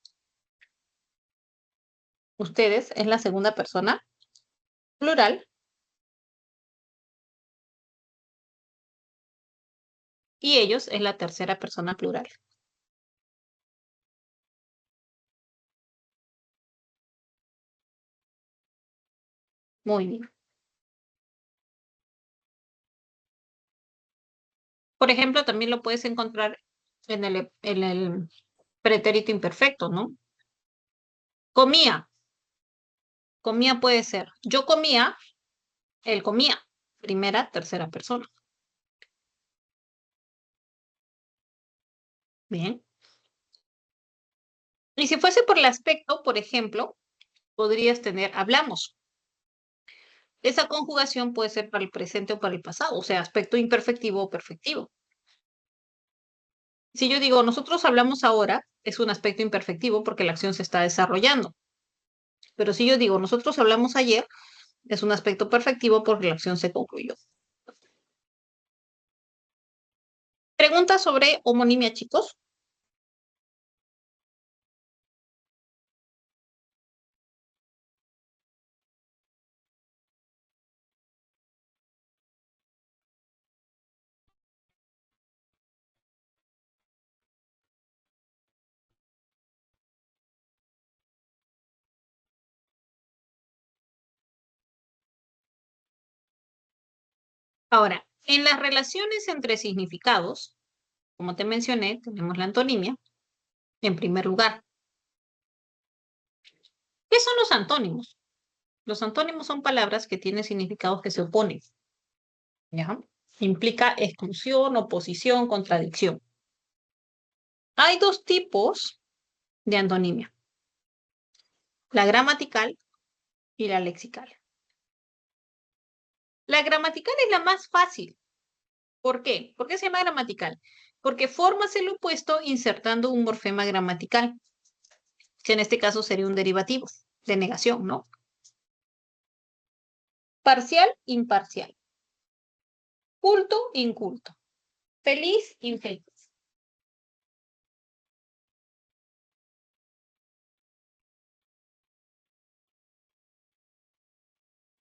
Ustedes es la segunda persona plural y ellos es la tercera persona plural. Muy bien. Por ejemplo, también lo puedes encontrar en el pretérito imperfecto, ¿no? Comía. Comía puede ser yo comía, él comía. Primera, tercera persona. Bien. Y si fuese por el aspecto, por ejemplo, podrías tener hablamos. Esa conjugación puede ser para el presente o para el pasado, o sea, aspecto imperfectivo o perfectivo. Si yo digo nosotros hablamos ahora, es un aspecto imperfectivo porque la acción se está desarrollando. Pero si yo digo nosotros hablamos ayer, es un aspecto perfectivo porque la acción se concluyó. Preguntas sobre homonimia, chicos. Ahora, en las relaciones entre significados, como te mencioné, tenemos la antonimia en primer lugar. ¿Qué son los antónimos? Los antónimos son palabras que tienen significados que se oponen. ¿Ya? Implica exclusión, oposición, contradicción. Hay dos tipos de antonimia, la gramatical y la lexical. La gramatical es la más fácil. ¿Por qué? ¿Por qué se llama gramatical? Porque formas el opuesto insertando un morfema gramatical, que en este caso sería un derivativo de negación, ¿no? Parcial, imparcial. Culto, inculto. Feliz, infeliz.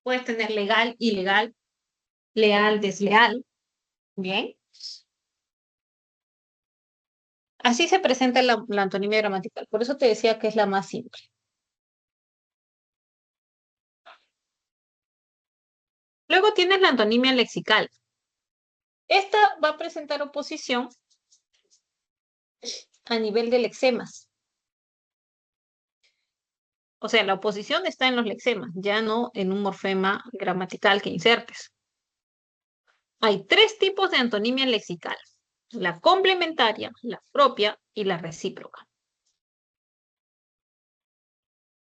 Puedes tener legal, ilegal, leal, desleal. Bien. Así se presenta la antonimia gramatical. Por eso te decía que es la más simple. Luego tienes la antonimia lexical. Esta va a presentar oposición a nivel de lexemas. O sea, la oposición está en los lexemas, ya no en un morfema gramatical que insertes. Hay tres tipos de antonimia lexical: la complementaria, la propia y la recíproca.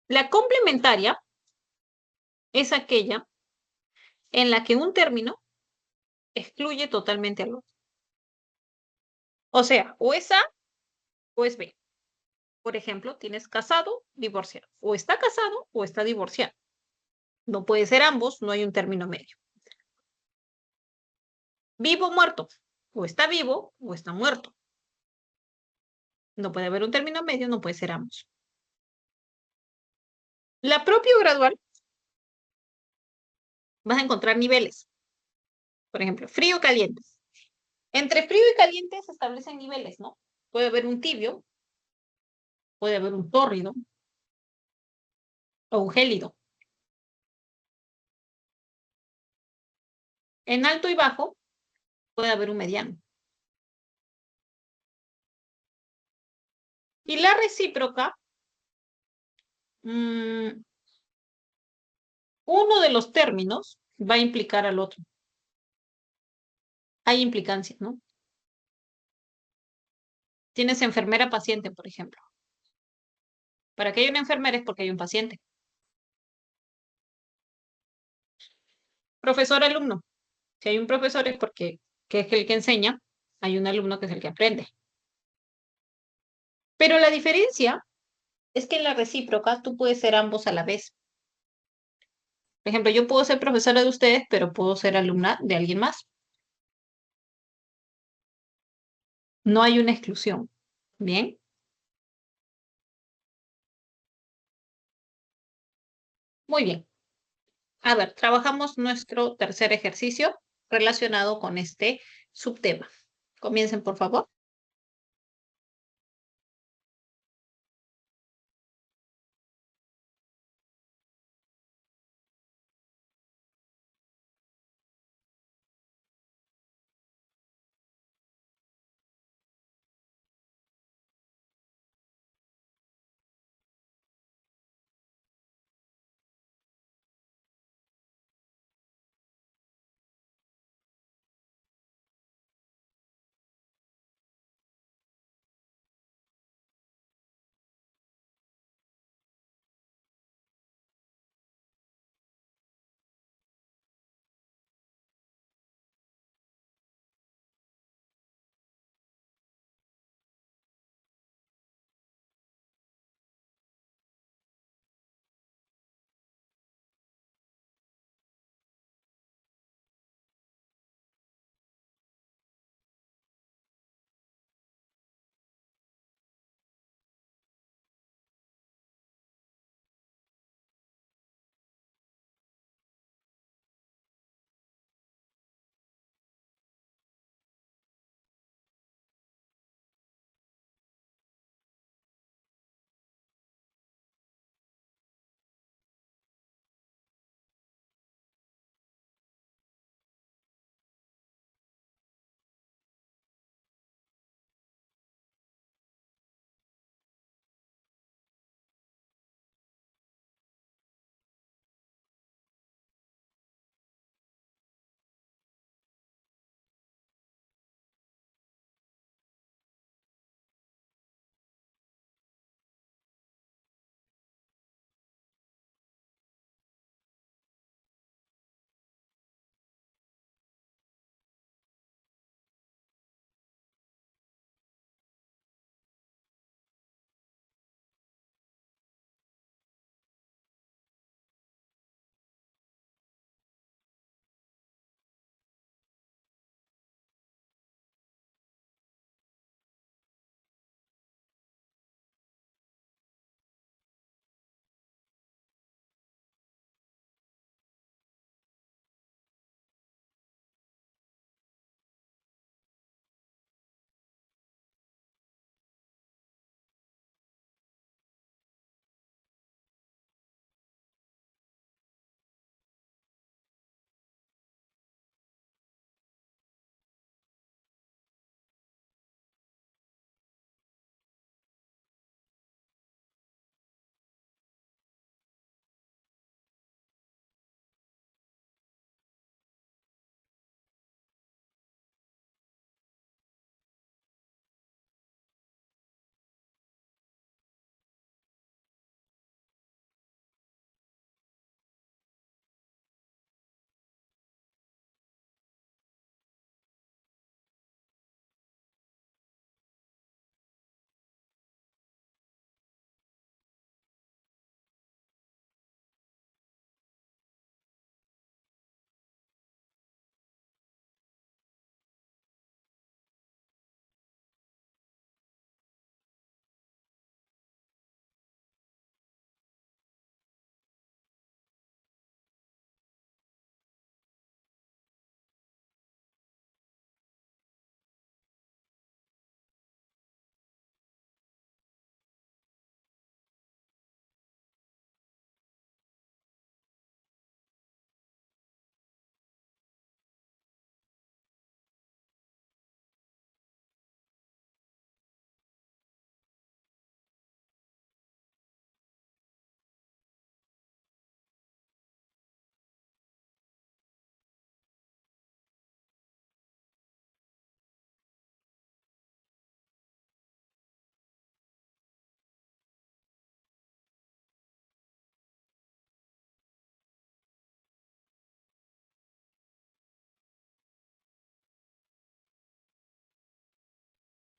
La complementaria es aquella en la que un término excluye totalmente al otro. O sea, o es A o es B. Por ejemplo, tienes casado, divorciado. O está casado o está divorciado. No puede ser ambos, no hay un término medio. Vivo, muerto. O está vivo o está muerto. No puede haber un término medio, no puede ser ambos. La propio gradual vas a encontrar niveles. Por ejemplo, frío, caliente. Entre frío y caliente se establecen niveles, ¿no? Puede haber un tibio, puede haber un tórrido o un gélido. En alto y bajo puede haber un mediano. Y la recíproca, mmm, uno de los términos va a implicar al otro. Hay implicancias, ¿no? Tienes enfermera-paciente, por ejemplo. Para que haya una enfermera es porque hay un paciente. Profesor-alumno. Si hay un profesor es porque que es el que enseña, hay un alumno que es el que aprende. Pero la diferencia es que en la recíproca tú puedes ser ambos a la vez. Por ejemplo, yo puedo ser profesora de ustedes, pero puedo ser alumna de alguien más. No hay una exclusión. Bien, muy bien. A ver, trabajamos nuestro tercer ejercicio relacionado con este subtema. Comiencen, por favor.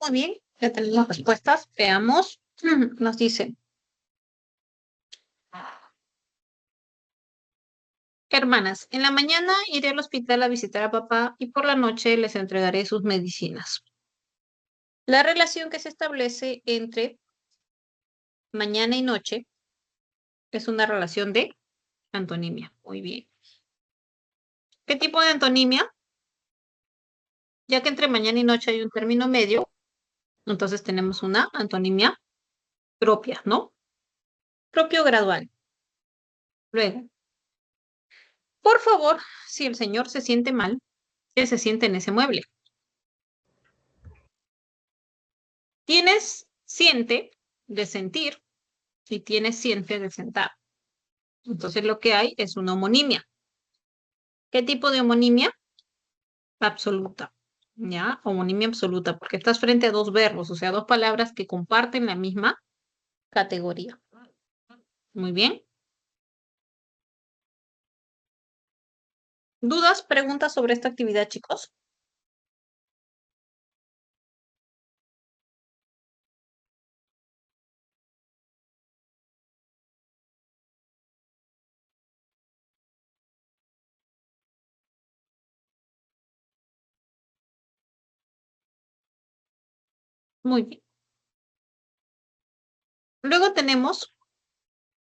Muy bien, ya tenemos respuestas. Veamos. Nos dice. Hermanas, en la mañana iré al hospital a visitar a papá y por la noche les entregaré sus medicinas. La relación que se establece entre mañana y noche es una relación de antonimia. Muy bien. ¿Qué tipo de antonimia? Ya que entre mañana y noche hay un término medio, entonces tenemos una antonimia propia, ¿no? Propio gradual. Luego, por favor, si el señor se siente mal, ¿qué se siente en ese mueble? Tienes siente de sentir y tienes siente de sentar. Entonces lo que hay es una homonimia. ¿Qué tipo de homonimia? Absoluta. ¿Ya? Homonimia absoluta, porque estás frente a dos verbos, o sea, dos palabras que comparten la misma categoría. Muy bien. ¿Dudas, preguntas sobre esta actividad, chicos? Muy bien. Luego tenemos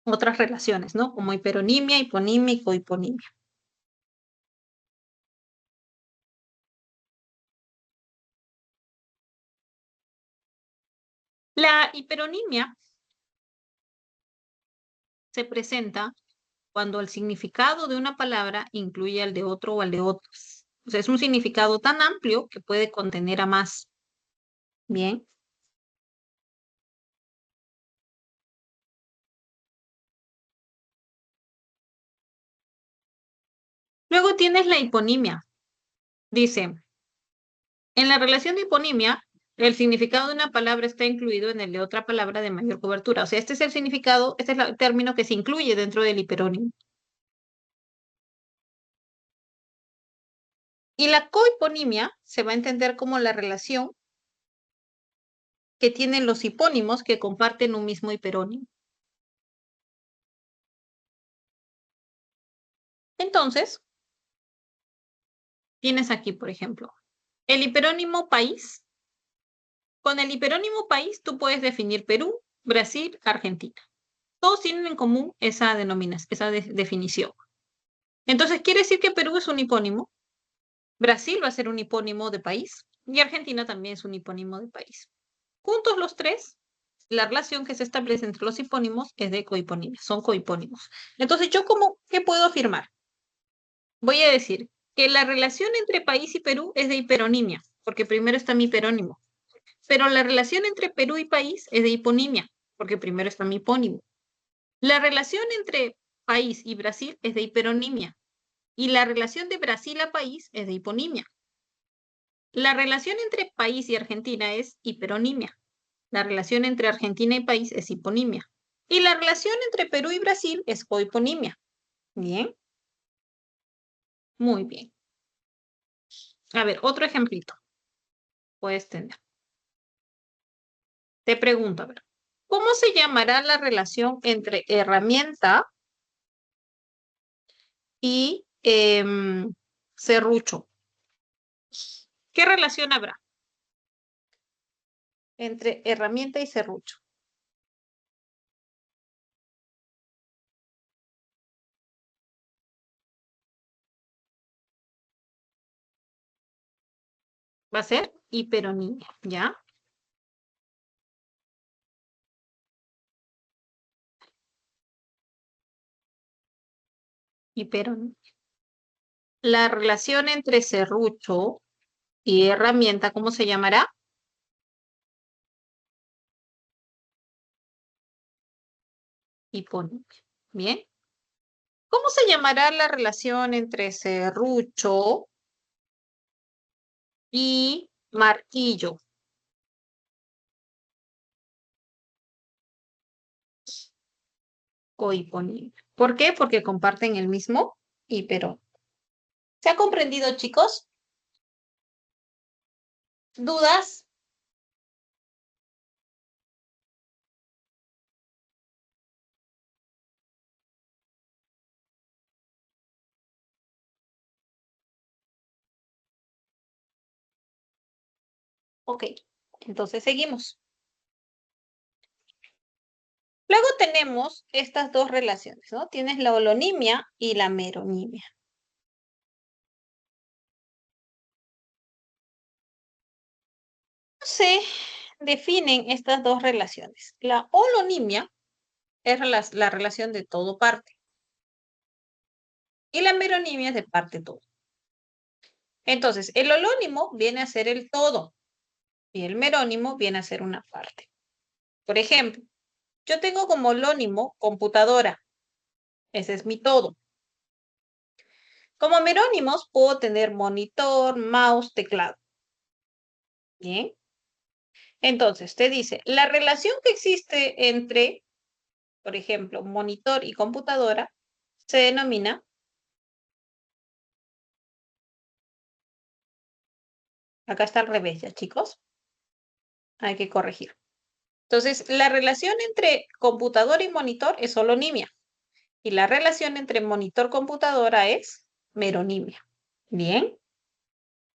otras relaciones, ¿no? Como hiperonimia, hiponimia y cohiponimia. La hiperonimia se presenta cuando el significado de una palabra incluye al de otro o al de otros. O sea, es un significado tan amplio que puede contener a más. Bien. Luego tienes la hiponimia. Dice, en la relación de hiponimia, el significado de una palabra está incluido en el de otra palabra de mayor cobertura. O sea, este es el significado, este es el término que se incluye dentro del hiperónimo. Y la cohiponimia se va a entender como la relación que tienen los hipónimos que comparten un mismo hiperónimo. Entonces, tienes aquí, por ejemplo, el hiperónimo país. Con el hiperónimo país tú puedes definir Perú, Brasil, Argentina. Todos tienen en común esa denominación, esa definición. Entonces, quiere decir que Perú es un hipónimo, Brasil va a ser un hipónimo de país y Argentina también es un hipónimo de país. Juntos los tres, la relación que se establece entre los hipónimos es de cohiponimia, son cohipónimos. Entonces, ¿yo qué puedo afirmar? Voy a decir que la relación entre país y Perú es de hiperonimia, porque primero está mi hiperónimo. Pero la relación entre Perú y país es de hiponimia, porque primero está mi hipónimo. La relación entre país y Brasil es de hiperonimia. Y la relación de Brasil a país es de hiponimia. La relación entre país y Argentina es hiperonimia. La relación entre Argentina y país es hiponimia. Y la relación entre Perú y Brasil es cohiponimia. Bien, muy bien. A ver, otro ejemplito. Puedes tener. Te pregunto, a ver, ¿cómo se llamará la relación entre herramienta y serrucho? ¿Qué relación habrá entre herramienta y serrucho? Va a ser hiperonimia, ¿ya? Hiperonimia. La relación entre serrucho y herramienta, ¿cómo se llamará? Hiponimia. Bien. ¿Cómo se llamará la relación entre serrucho y martillo? Cohiponimia. ¿Por qué? Porque comparten el mismo hiperón. ¿Se ha comprendido, chicos? ¿Dudas? Ok, entonces seguimos. Luego tenemos estas dos relaciones, ¿no? Tienes la holonimia y la meronimia. ¿Cómo se definen estas dos relaciones? La holonimia es la relación de todo parte y la meronimia es de parte todo. Entonces, el holónimo viene a ser el todo y el merónimo viene a ser una parte. Por ejemplo, yo tengo como holónimo computadora. Ese es mi todo. Como merónimos puedo tener monitor, mouse, teclado. Bien. Entonces, te dice, la relación que existe entre, por ejemplo, monitor y computadora se denomina, acá está al revés ya, chicos, hay que corregir. Entonces, la relación entre computador y monitor es holonimia y la relación entre monitor-computadora es meronimia. Bien.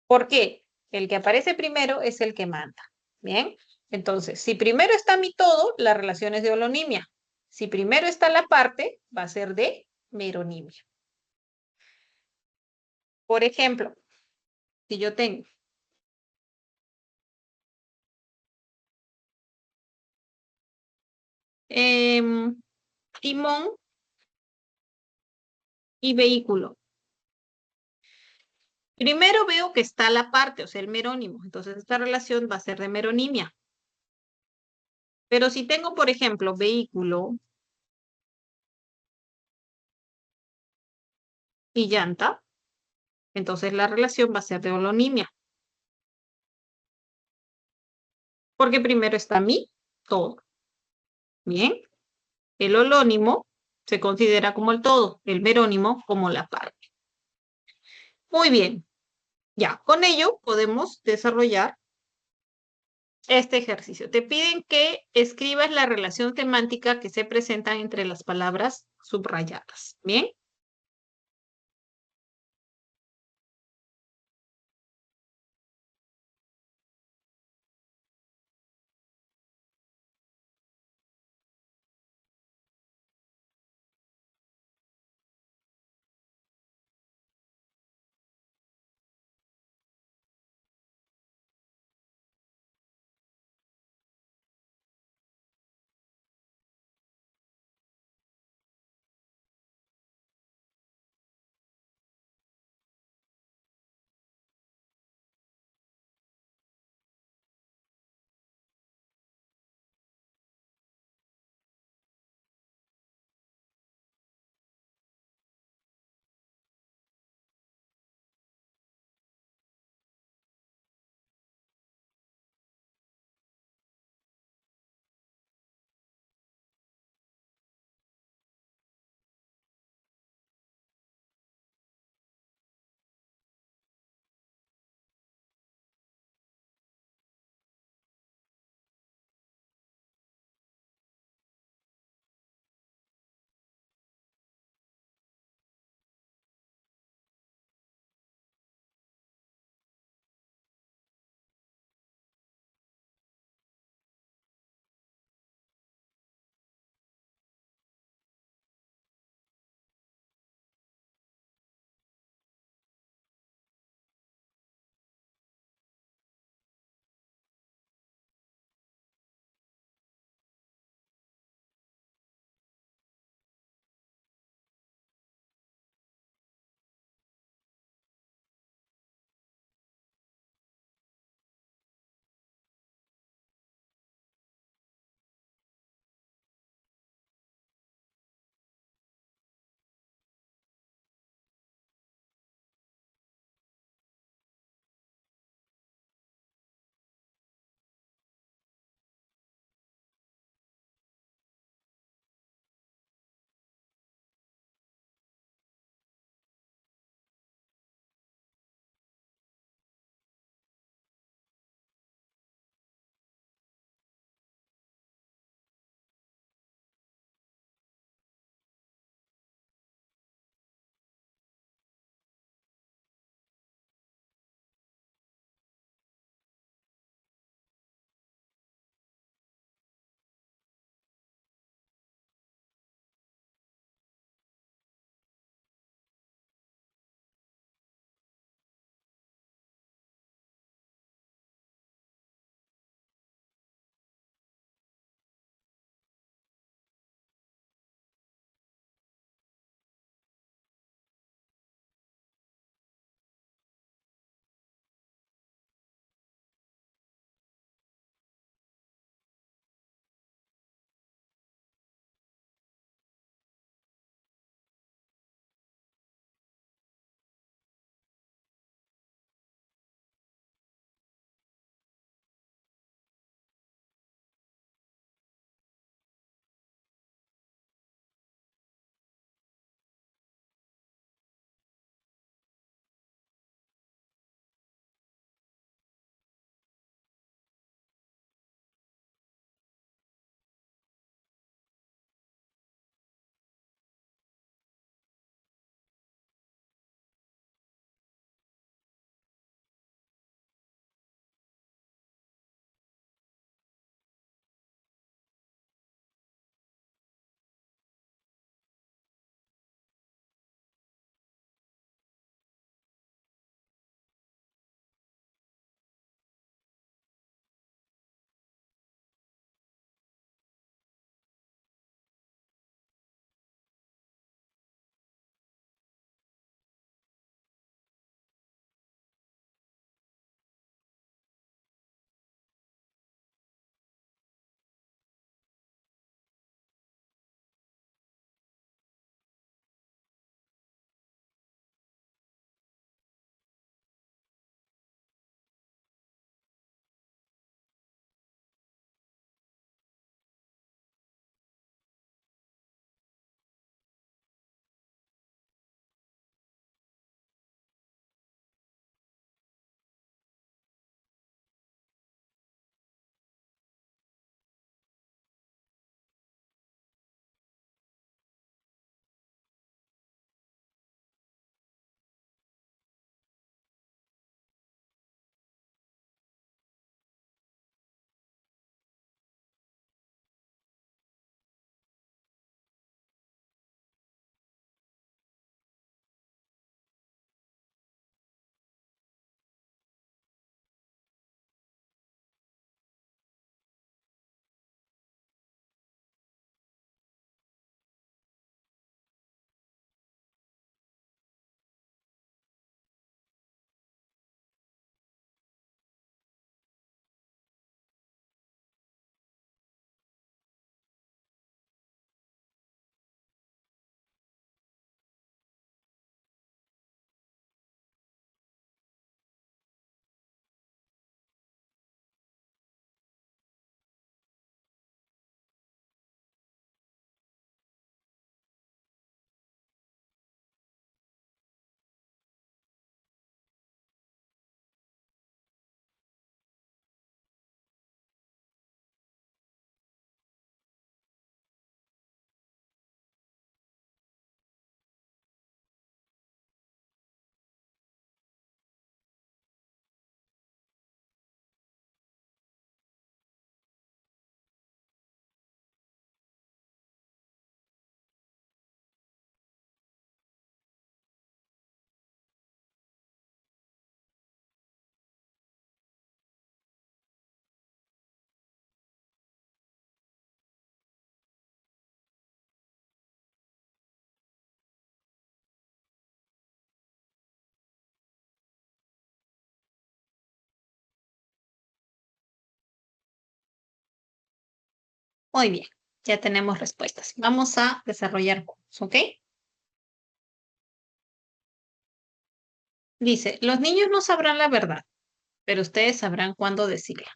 ¿Por qué? El que aparece primero es el que manda. Bien. Entonces, si primero está mi todo, la relación es de holonimia. Si primero está la parte, va a ser de meronimia. Por ejemplo, si yo tengo timón y vehículo. Primero veo que está la parte, o sea, el merónimo. Entonces, esta relación va a ser de meronimia. Pero si tengo, por ejemplo, vehículo y llanta, entonces la relación va a ser de holonimia. Porque primero está mi todo. Bien. El holónimo se considera como el todo, el merónimo como la parte. Muy bien. Ya, con ello podemos desarrollar este ejercicio. Te piden que escribas la relación semántica que se presenta entre las palabras subrayadas. Bien. Muy bien, ya tenemos respuestas. Vamos a desarrollar juntos, ¿ok? Dice, los niños no sabrán la verdad, pero ustedes sabrán cuándo decirla.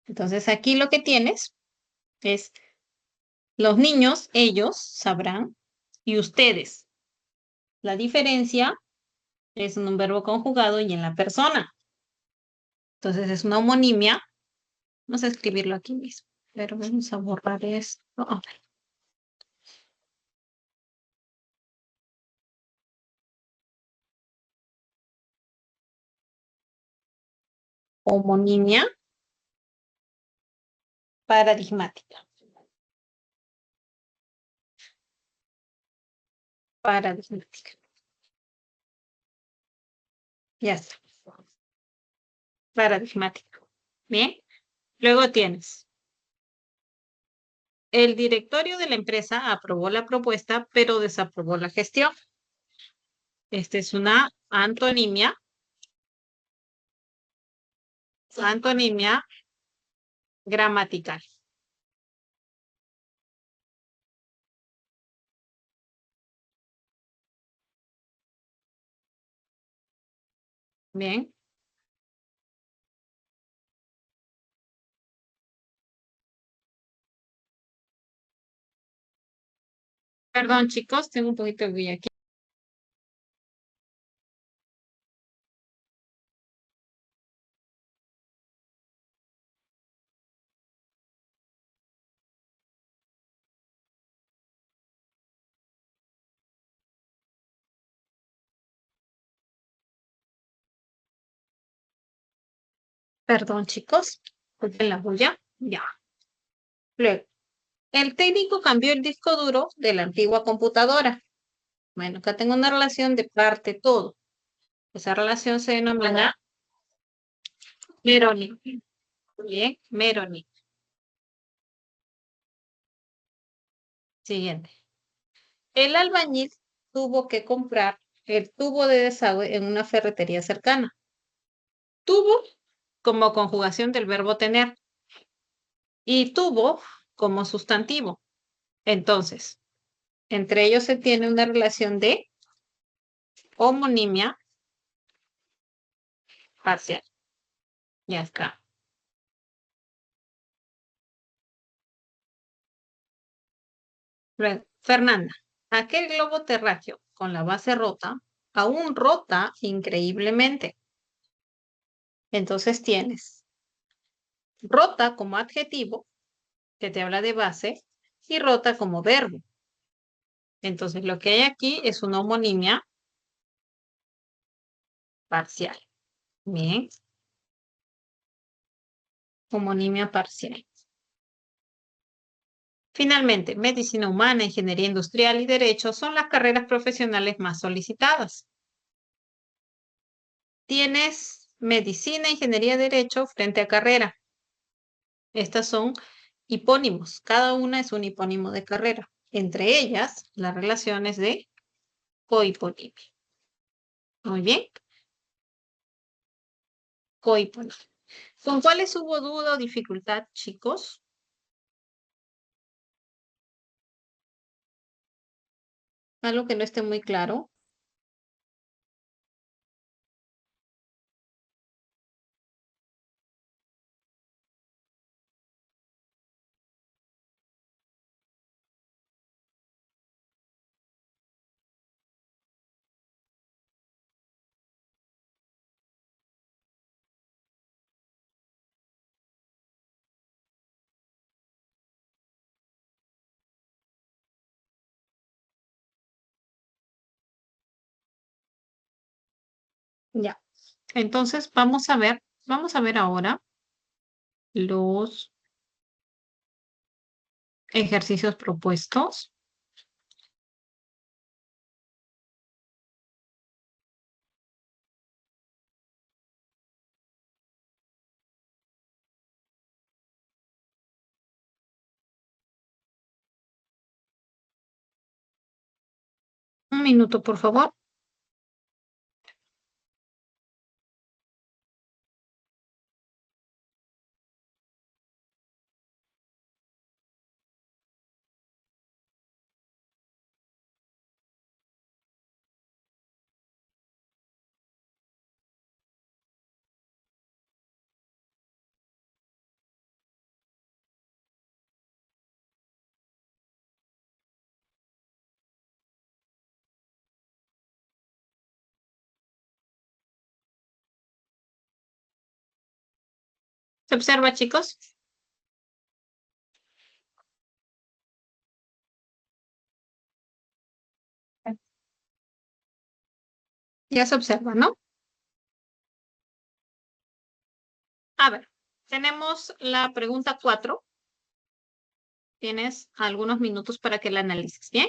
Entonces aquí lo que tienes es los niños, ellos sabrán, y ustedes. La diferencia es en un verbo conjugado y en la persona. Entonces es una homonimia. Vamos a escribirlo aquí mismo. Pero vamos a borrar esto. A ver. Homonimia paradigmática. Paradigmática. Ya está. Paradigmático. Bien. Luego tienes. El directorio de la empresa aprobó la propuesta, pero desaprobó la gestión. Esta es una antonimia. Antonimia gramatical. Bien. Perdón, chicos, tengo un poquito de bulla aquí. Perdón, chicos. Disculpen la bulla. Ya. Luego, el técnico cambió el disco duro de la antigua computadora. Bueno, acá tengo una relación de parte todo. Esa relación se denomina Meroni. Bien, Meroni. Siguiente. El albañil tuvo que comprar el tubo de desagüe en una ferretería cercana. Tuvo como conjugación del verbo tener y tuvo como sustantivo. Entonces, entre ellos se tiene una relación de homonimia parcial. Ya está. Luego, Fernanda, aquel globo terráqueo con la base rota, aún rota increíblemente. Entonces tienes rota como adjetivo, que te habla de base, y rota como verbo. Entonces lo que hay aquí es una homonimia parcial. Bien, homonimia parcial. Finalmente, medicina humana, ingeniería industrial y derecho son las carreras profesionales más solicitadas. Tienes medicina, ingeniería, derecho frente a carrera. Estas son hipónimos. Cada una es un hipónimo de carrera. Entre ellas, las relaciones de cohiponimia. Muy bien. Cohiponimia. ¿Con cuáles hubo duda o dificultad, chicos? Algo que no esté muy claro. Ya. Entonces, vamos a ver ahora los ejercicios propuestos. Un minuto, por favor. se observa, chicos? Ya se observa, ¿no? A ver, tenemos la pregunta 4. Tienes algunos minutos para que la analices, ¿bien?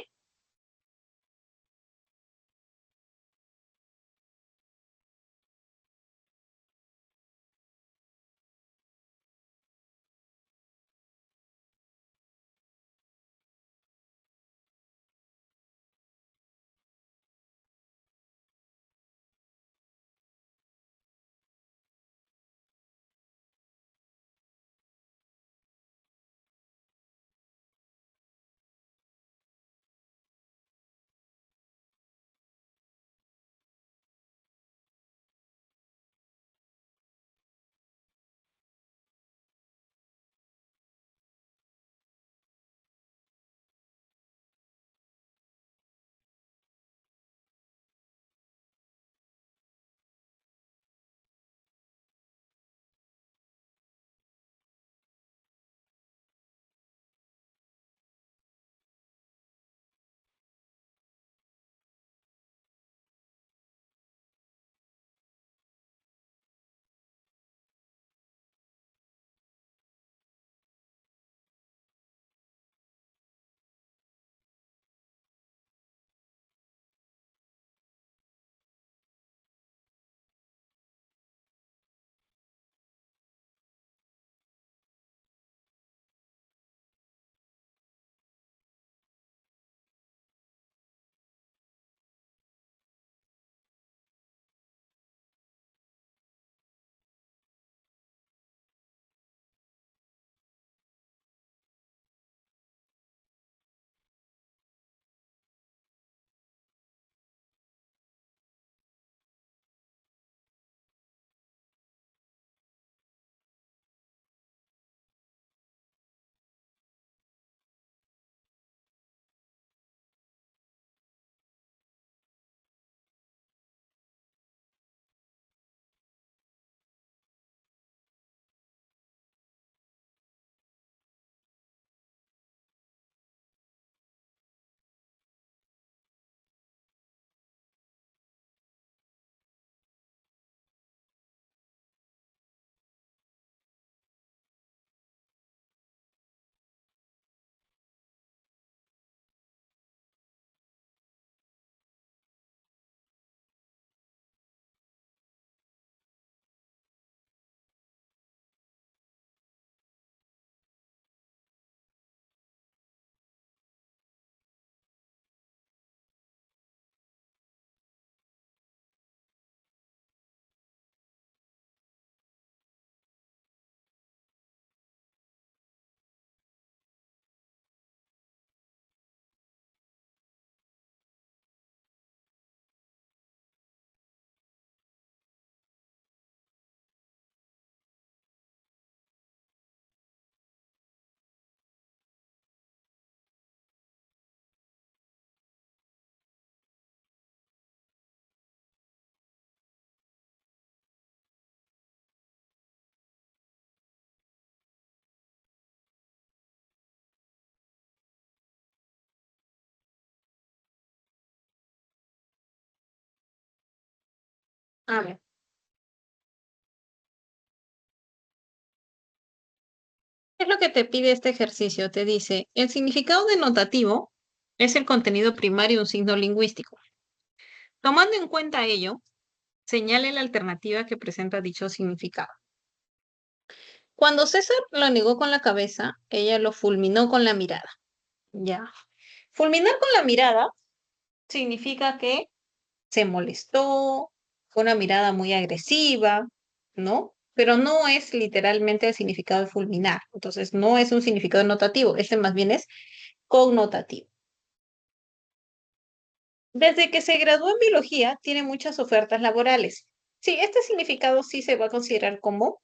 A ver, ¿qué es lo que te pide este ejercicio? Te dice, el significado denotativo es el contenido primario de un signo lingüístico. Tomando en cuenta ello, señale la alternativa que presenta dicho significado. Cuando César lo negó con la cabeza, ella lo fulminó con la mirada. Ya. Fulminar con la mirada significa que se molestó, fue una mirada muy agresiva, ¿no? Pero no es literalmente el significado de fulminar. Entonces, no es un significado notativo, este más bien es connotativo. Desde que se graduó en biología, tiene muchas ofertas laborales. Sí, este significado sí se va a considerar como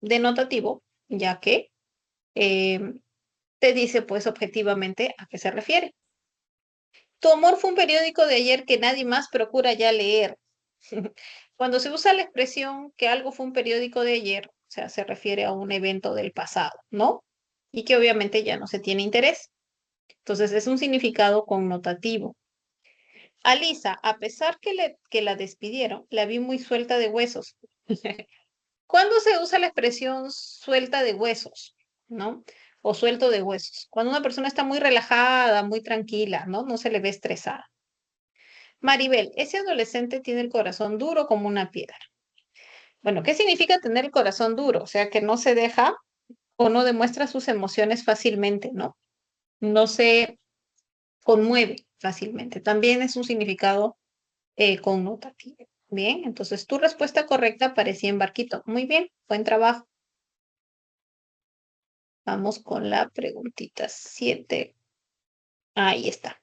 denotativo, ya que eh, te dice, pues, objetivamente a qué se refiere. Tu amor fue un periódico de ayer que nadie más procura ya leer. Cuando se usa la expresión que algo fue un periódico de ayer, sea, se refiere a un evento del pasado, ¿no? Y que obviamente ya no se tiene interés. Entonces es un significado connotativo. A Lisa, a pesar que la despidieron, la vi muy suelta de huesos. ¿Cuándo se usa la expresión suelta de huesos? ¿No? O suelto de huesos. Cuando una persona está muy relajada, muy tranquila, ¿no? No se le ve estresada. Maribel, ese adolescente tiene el corazón duro como una piedra. Bueno, ¿qué significa tener el corazón duro? O sea, que no se deja o no demuestra sus emociones fácilmente, ¿no? No se conmueve fácilmente. También es un significado connotativo. Bien, entonces tu respuesta correcta parecía en barquito. Muy bien, buen trabajo. Vamos con la preguntita 7. Ahí está.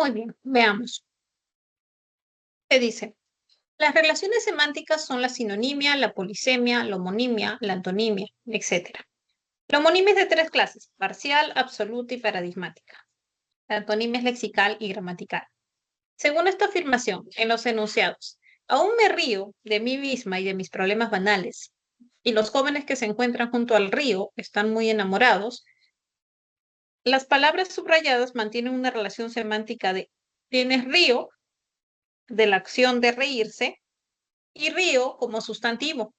Muy bien, veamos. ¿Qué dice? Las relaciones semánticas son la sinonimia, la polisemia, la homonimia, la antonimia, etc. La homonimia es de tres clases: parcial, absoluta y paradigmática. La antonimia es lexical y gramatical. Según esta afirmación, en los enunciados, aún me río de mí misma y de mis problemas banales, y los jóvenes que se encuentran junto al río están muy enamorados, las palabras subrayadas mantienen una relación semántica de tienes río, de la acción de reírse, y río como sustantivo.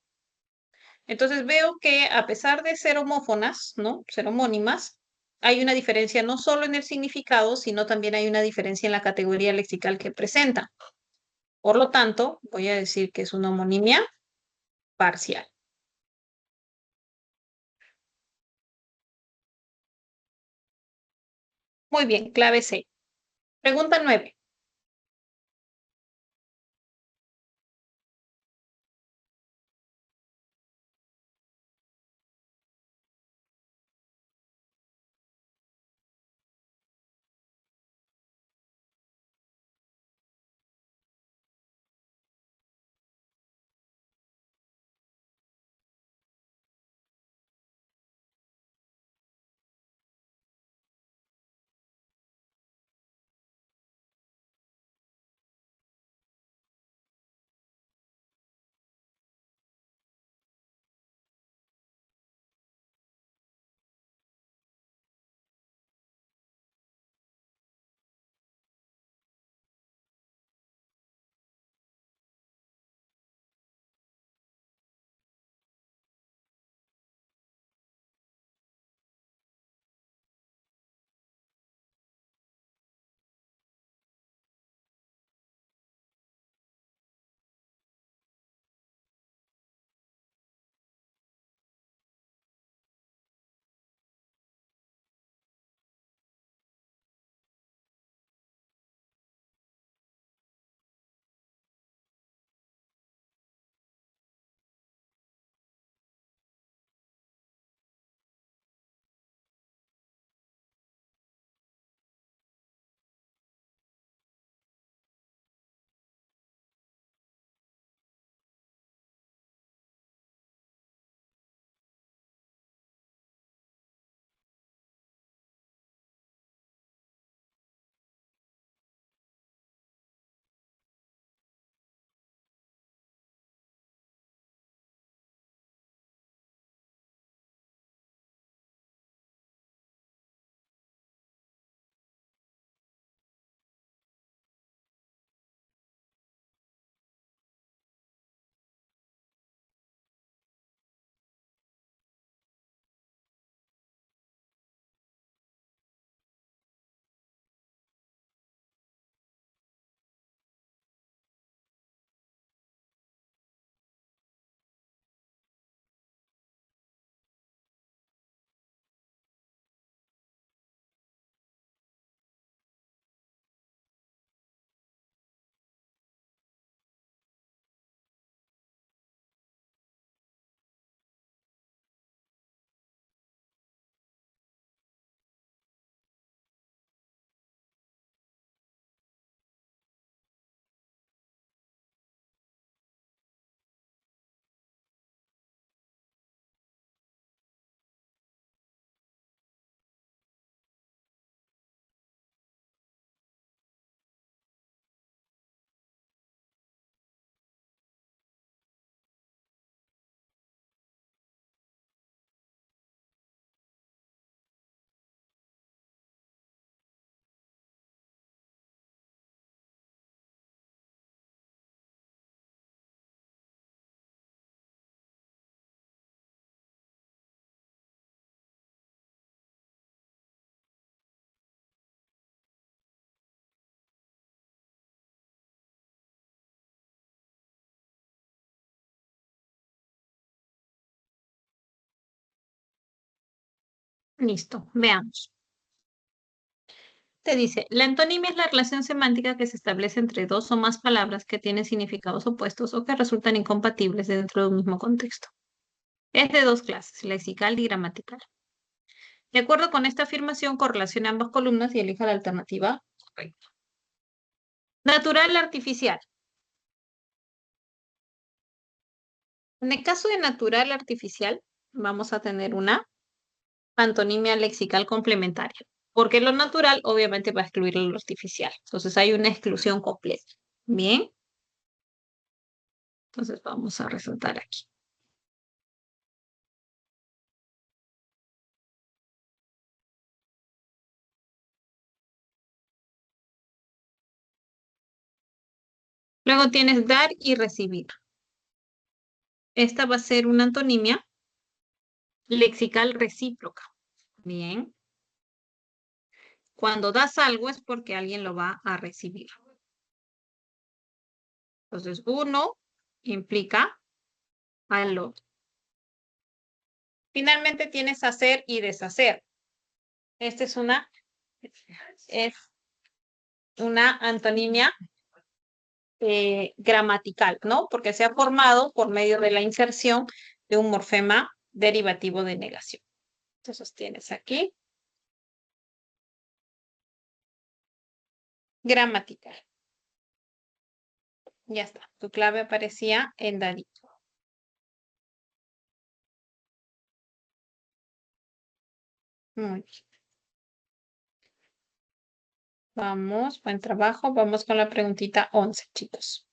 Entonces veo que a pesar de ser homófonas, ¿no? Ser homónimas, hay una diferencia no solo en el significado, sino también hay una diferencia en la categoría lexical que presenta. Por lo tanto, voy a decir que es una homonimia parcial. Muy bien, clave C. Pregunta 9. Listo, veamos. Te dice, la antonimia es la relación semántica que se establece entre dos o más palabras que tienen significados opuestos o que resultan incompatibles dentro de un mismo contexto. Es de dos clases, lexical y gramatical. De acuerdo con esta afirmación, correlacione ambas columnas y elija la alternativa correcta. Natural, artificial. En el caso de natural, artificial, vamos a tener una antonimia lexical complementaria, porque lo natural obviamente va a excluir lo artificial. Entonces hay una exclusión completa. Bien, entonces vamos a resaltar aquí. Luego tienes dar y recibir. Esta va a ser una antonimia lexical recíproca. Bien. Cuando das algo es porque alguien lo va a recibir. Entonces, uno implica al otro. Finalmente tienes hacer y deshacer. Esta es una antonimia gramatical, ¿no? Porque se ha formado por medio de la inserción de un morfema derivativo de negación. Entonces tienes aquí gramatical. Ya está. Tu clave aparecía en dadito. Muy bien. Vamos, buen trabajo. Vamos con la preguntita 11, chicos.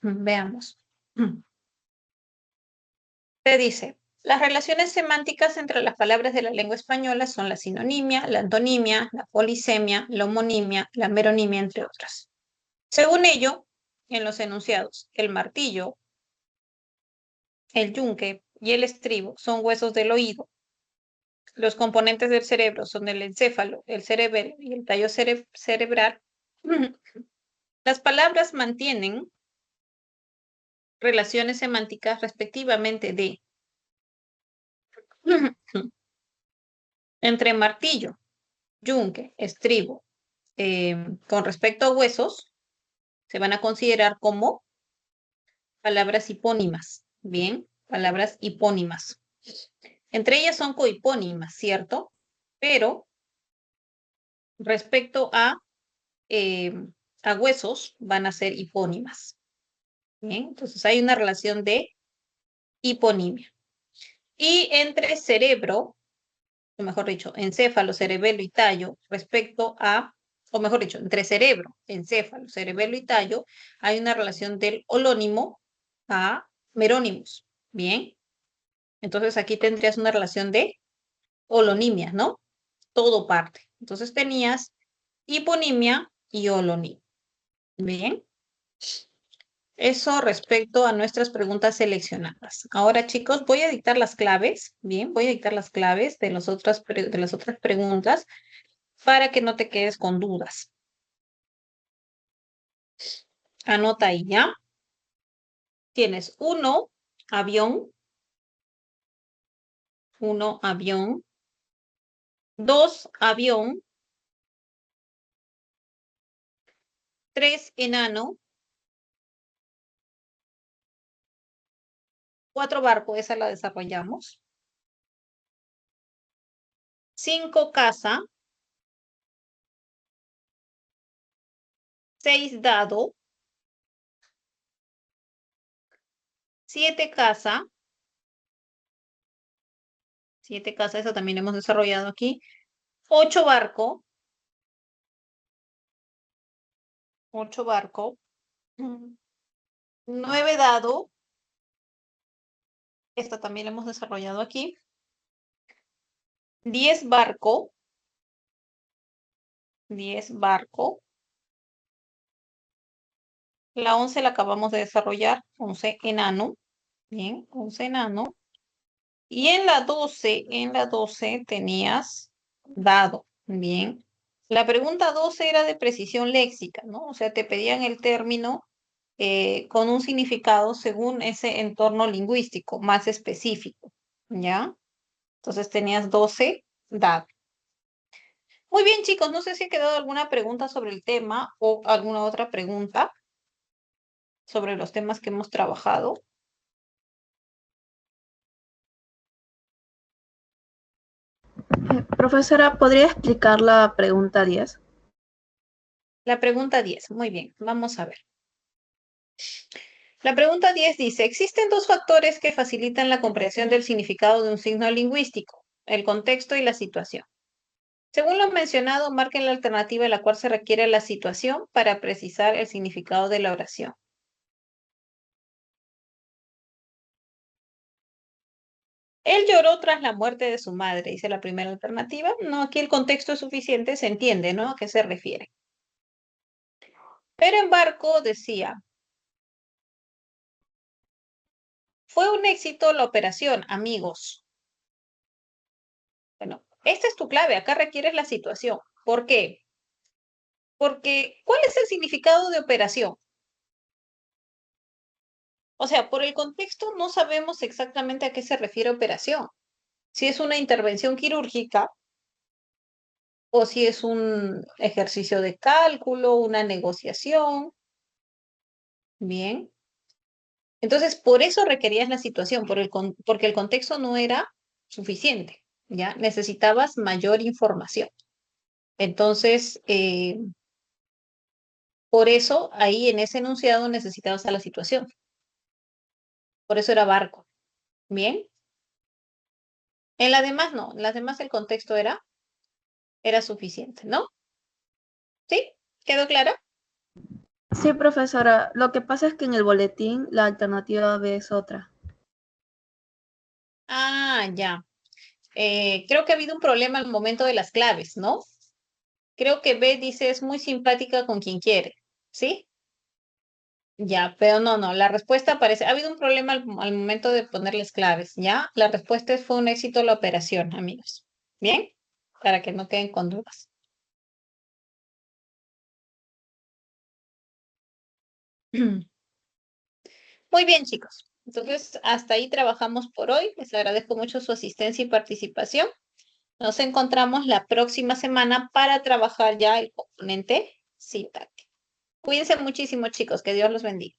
Veamos. Te dice, las relaciones semánticas entre las palabras de la lengua española son la sinonimia, la antonimia, la polisemia, la homonimia, la meronimia, entre otras. Según ello, en los enunciados, el martillo, el yunque y el estribo son huesos del oído. Los componentes del cerebro son el encéfalo, el cerebelo y el tallo cerebral. Las palabras mantienen relaciones semánticas respectivamente de entre martillo, yunque, estribo. Con respecto a huesos, se van a considerar como palabras hipónimas. Bien, palabras hipónimas. Entre ellas son cohipónimas, ¿cierto? Pero respecto eh, a huesos, van a ser hipónimas. Bien, entonces hay una relación de hiponimia. Y entre cerebro, o mejor dicho, encéfalo, cerebelo y tallo, respecto a, o mejor dicho, entre cerebro, encéfalo, cerebelo y tallo, hay una relación del holónimo a merónimos. Bien, entonces aquí tendrías una relación de holonimia, ¿no? Todo parte. Entonces tenías hiponimia y holonimia. Bien. Eso respecto a nuestras preguntas seleccionadas. Ahora, chicos, voy a dictar las claves, bien, voy a dictar las claves de las otras preguntas para que no te quedes con dudas. Anota ahí, ¿ya? Tienes avión, avión, avión, 3 enano, 4 barco, esa la desarrollamos, 5 casa, 6 dado, 7 casa, 7 casa, esa también hemos desarrollado aquí, 8 barco, 8 barco, 9 dado, esta también la hemos desarrollado aquí, 10 barco, 10 barco, la 11 la acabamos de desarrollar, 11 enano, bien, 11 enano, y en la 12 tenías dado, bien. La pregunta 12 era de precisión léxica, ¿no? O sea, te pedían el término con un significado según ese entorno lingüístico más específico, ¿ya? Entonces tenías 12 dado. Muy bien, chicos, no sé si ha quedado alguna pregunta sobre el tema o alguna otra pregunta sobre los temas que hemos trabajado. Profesora, ¿podría explicar la pregunta 10? La pregunta 10, muy bien, vamos a ver. La pregunta 10 dice, existen 2 factores que facilitan la comprensión del significado de un signo lingüístico, el contexto y la situación. Según lo mencionado, marquen la alternativa en la cual se requiere la situación para precisar el significado de la oración. Él lloró tras la muerte de su madre, dice la primera alternativa. No, aquí el contexto es suficiente, se entiende, ¿no? ¿A qué se refiere? Pero en Barco decía, fue un éxito la operación, amigos. Bueno, esta es tu clave, acá requieres la situación. ¿Por qué? Porque, ¿cuál es el significado de operación? O sea, por el contexto no sabemos exactamente a qué se refiere operación. Si es una intervención quirúrgica o si es un ejercicio de cálculo, una negociación. Bien. Entonces, por eso requerías la situación, porque el contexto no era suficiente, ¿ya? Necesitabas mayor información. Entonces, por eso ahí en ese enunciado necesitabas a la situación. Por eso era barco. Bien. En las demás no, en las demás el contexto era suficiente, ¿no? ¿Sí? ¿Quedó claro? Sí, profesora. Lo que pasa es que en el boletín la alternativa B es otra. Ah, ya. Creo que ha habido un problema al momento de las claves, ¿no? Creo que B dice es muy simpática con quien quiere, ¿sí? Ya, pero no, la respuesta parece, ha habido un problema al momento de ponerles claves, ¿ya? La respuesta fue un éxito la operación, amigos. ¿Bien? Para que no queden con dudas. Muy bien, chicos. Entonces, hasta ahí trabajamos por hoy. Les agradezco mucho su asistencia y participación. Nos encontramos la próxima semana para trabajar ya el componente sintáctico. Cuídense muchísimo, chicos. Que Dios los bendiga.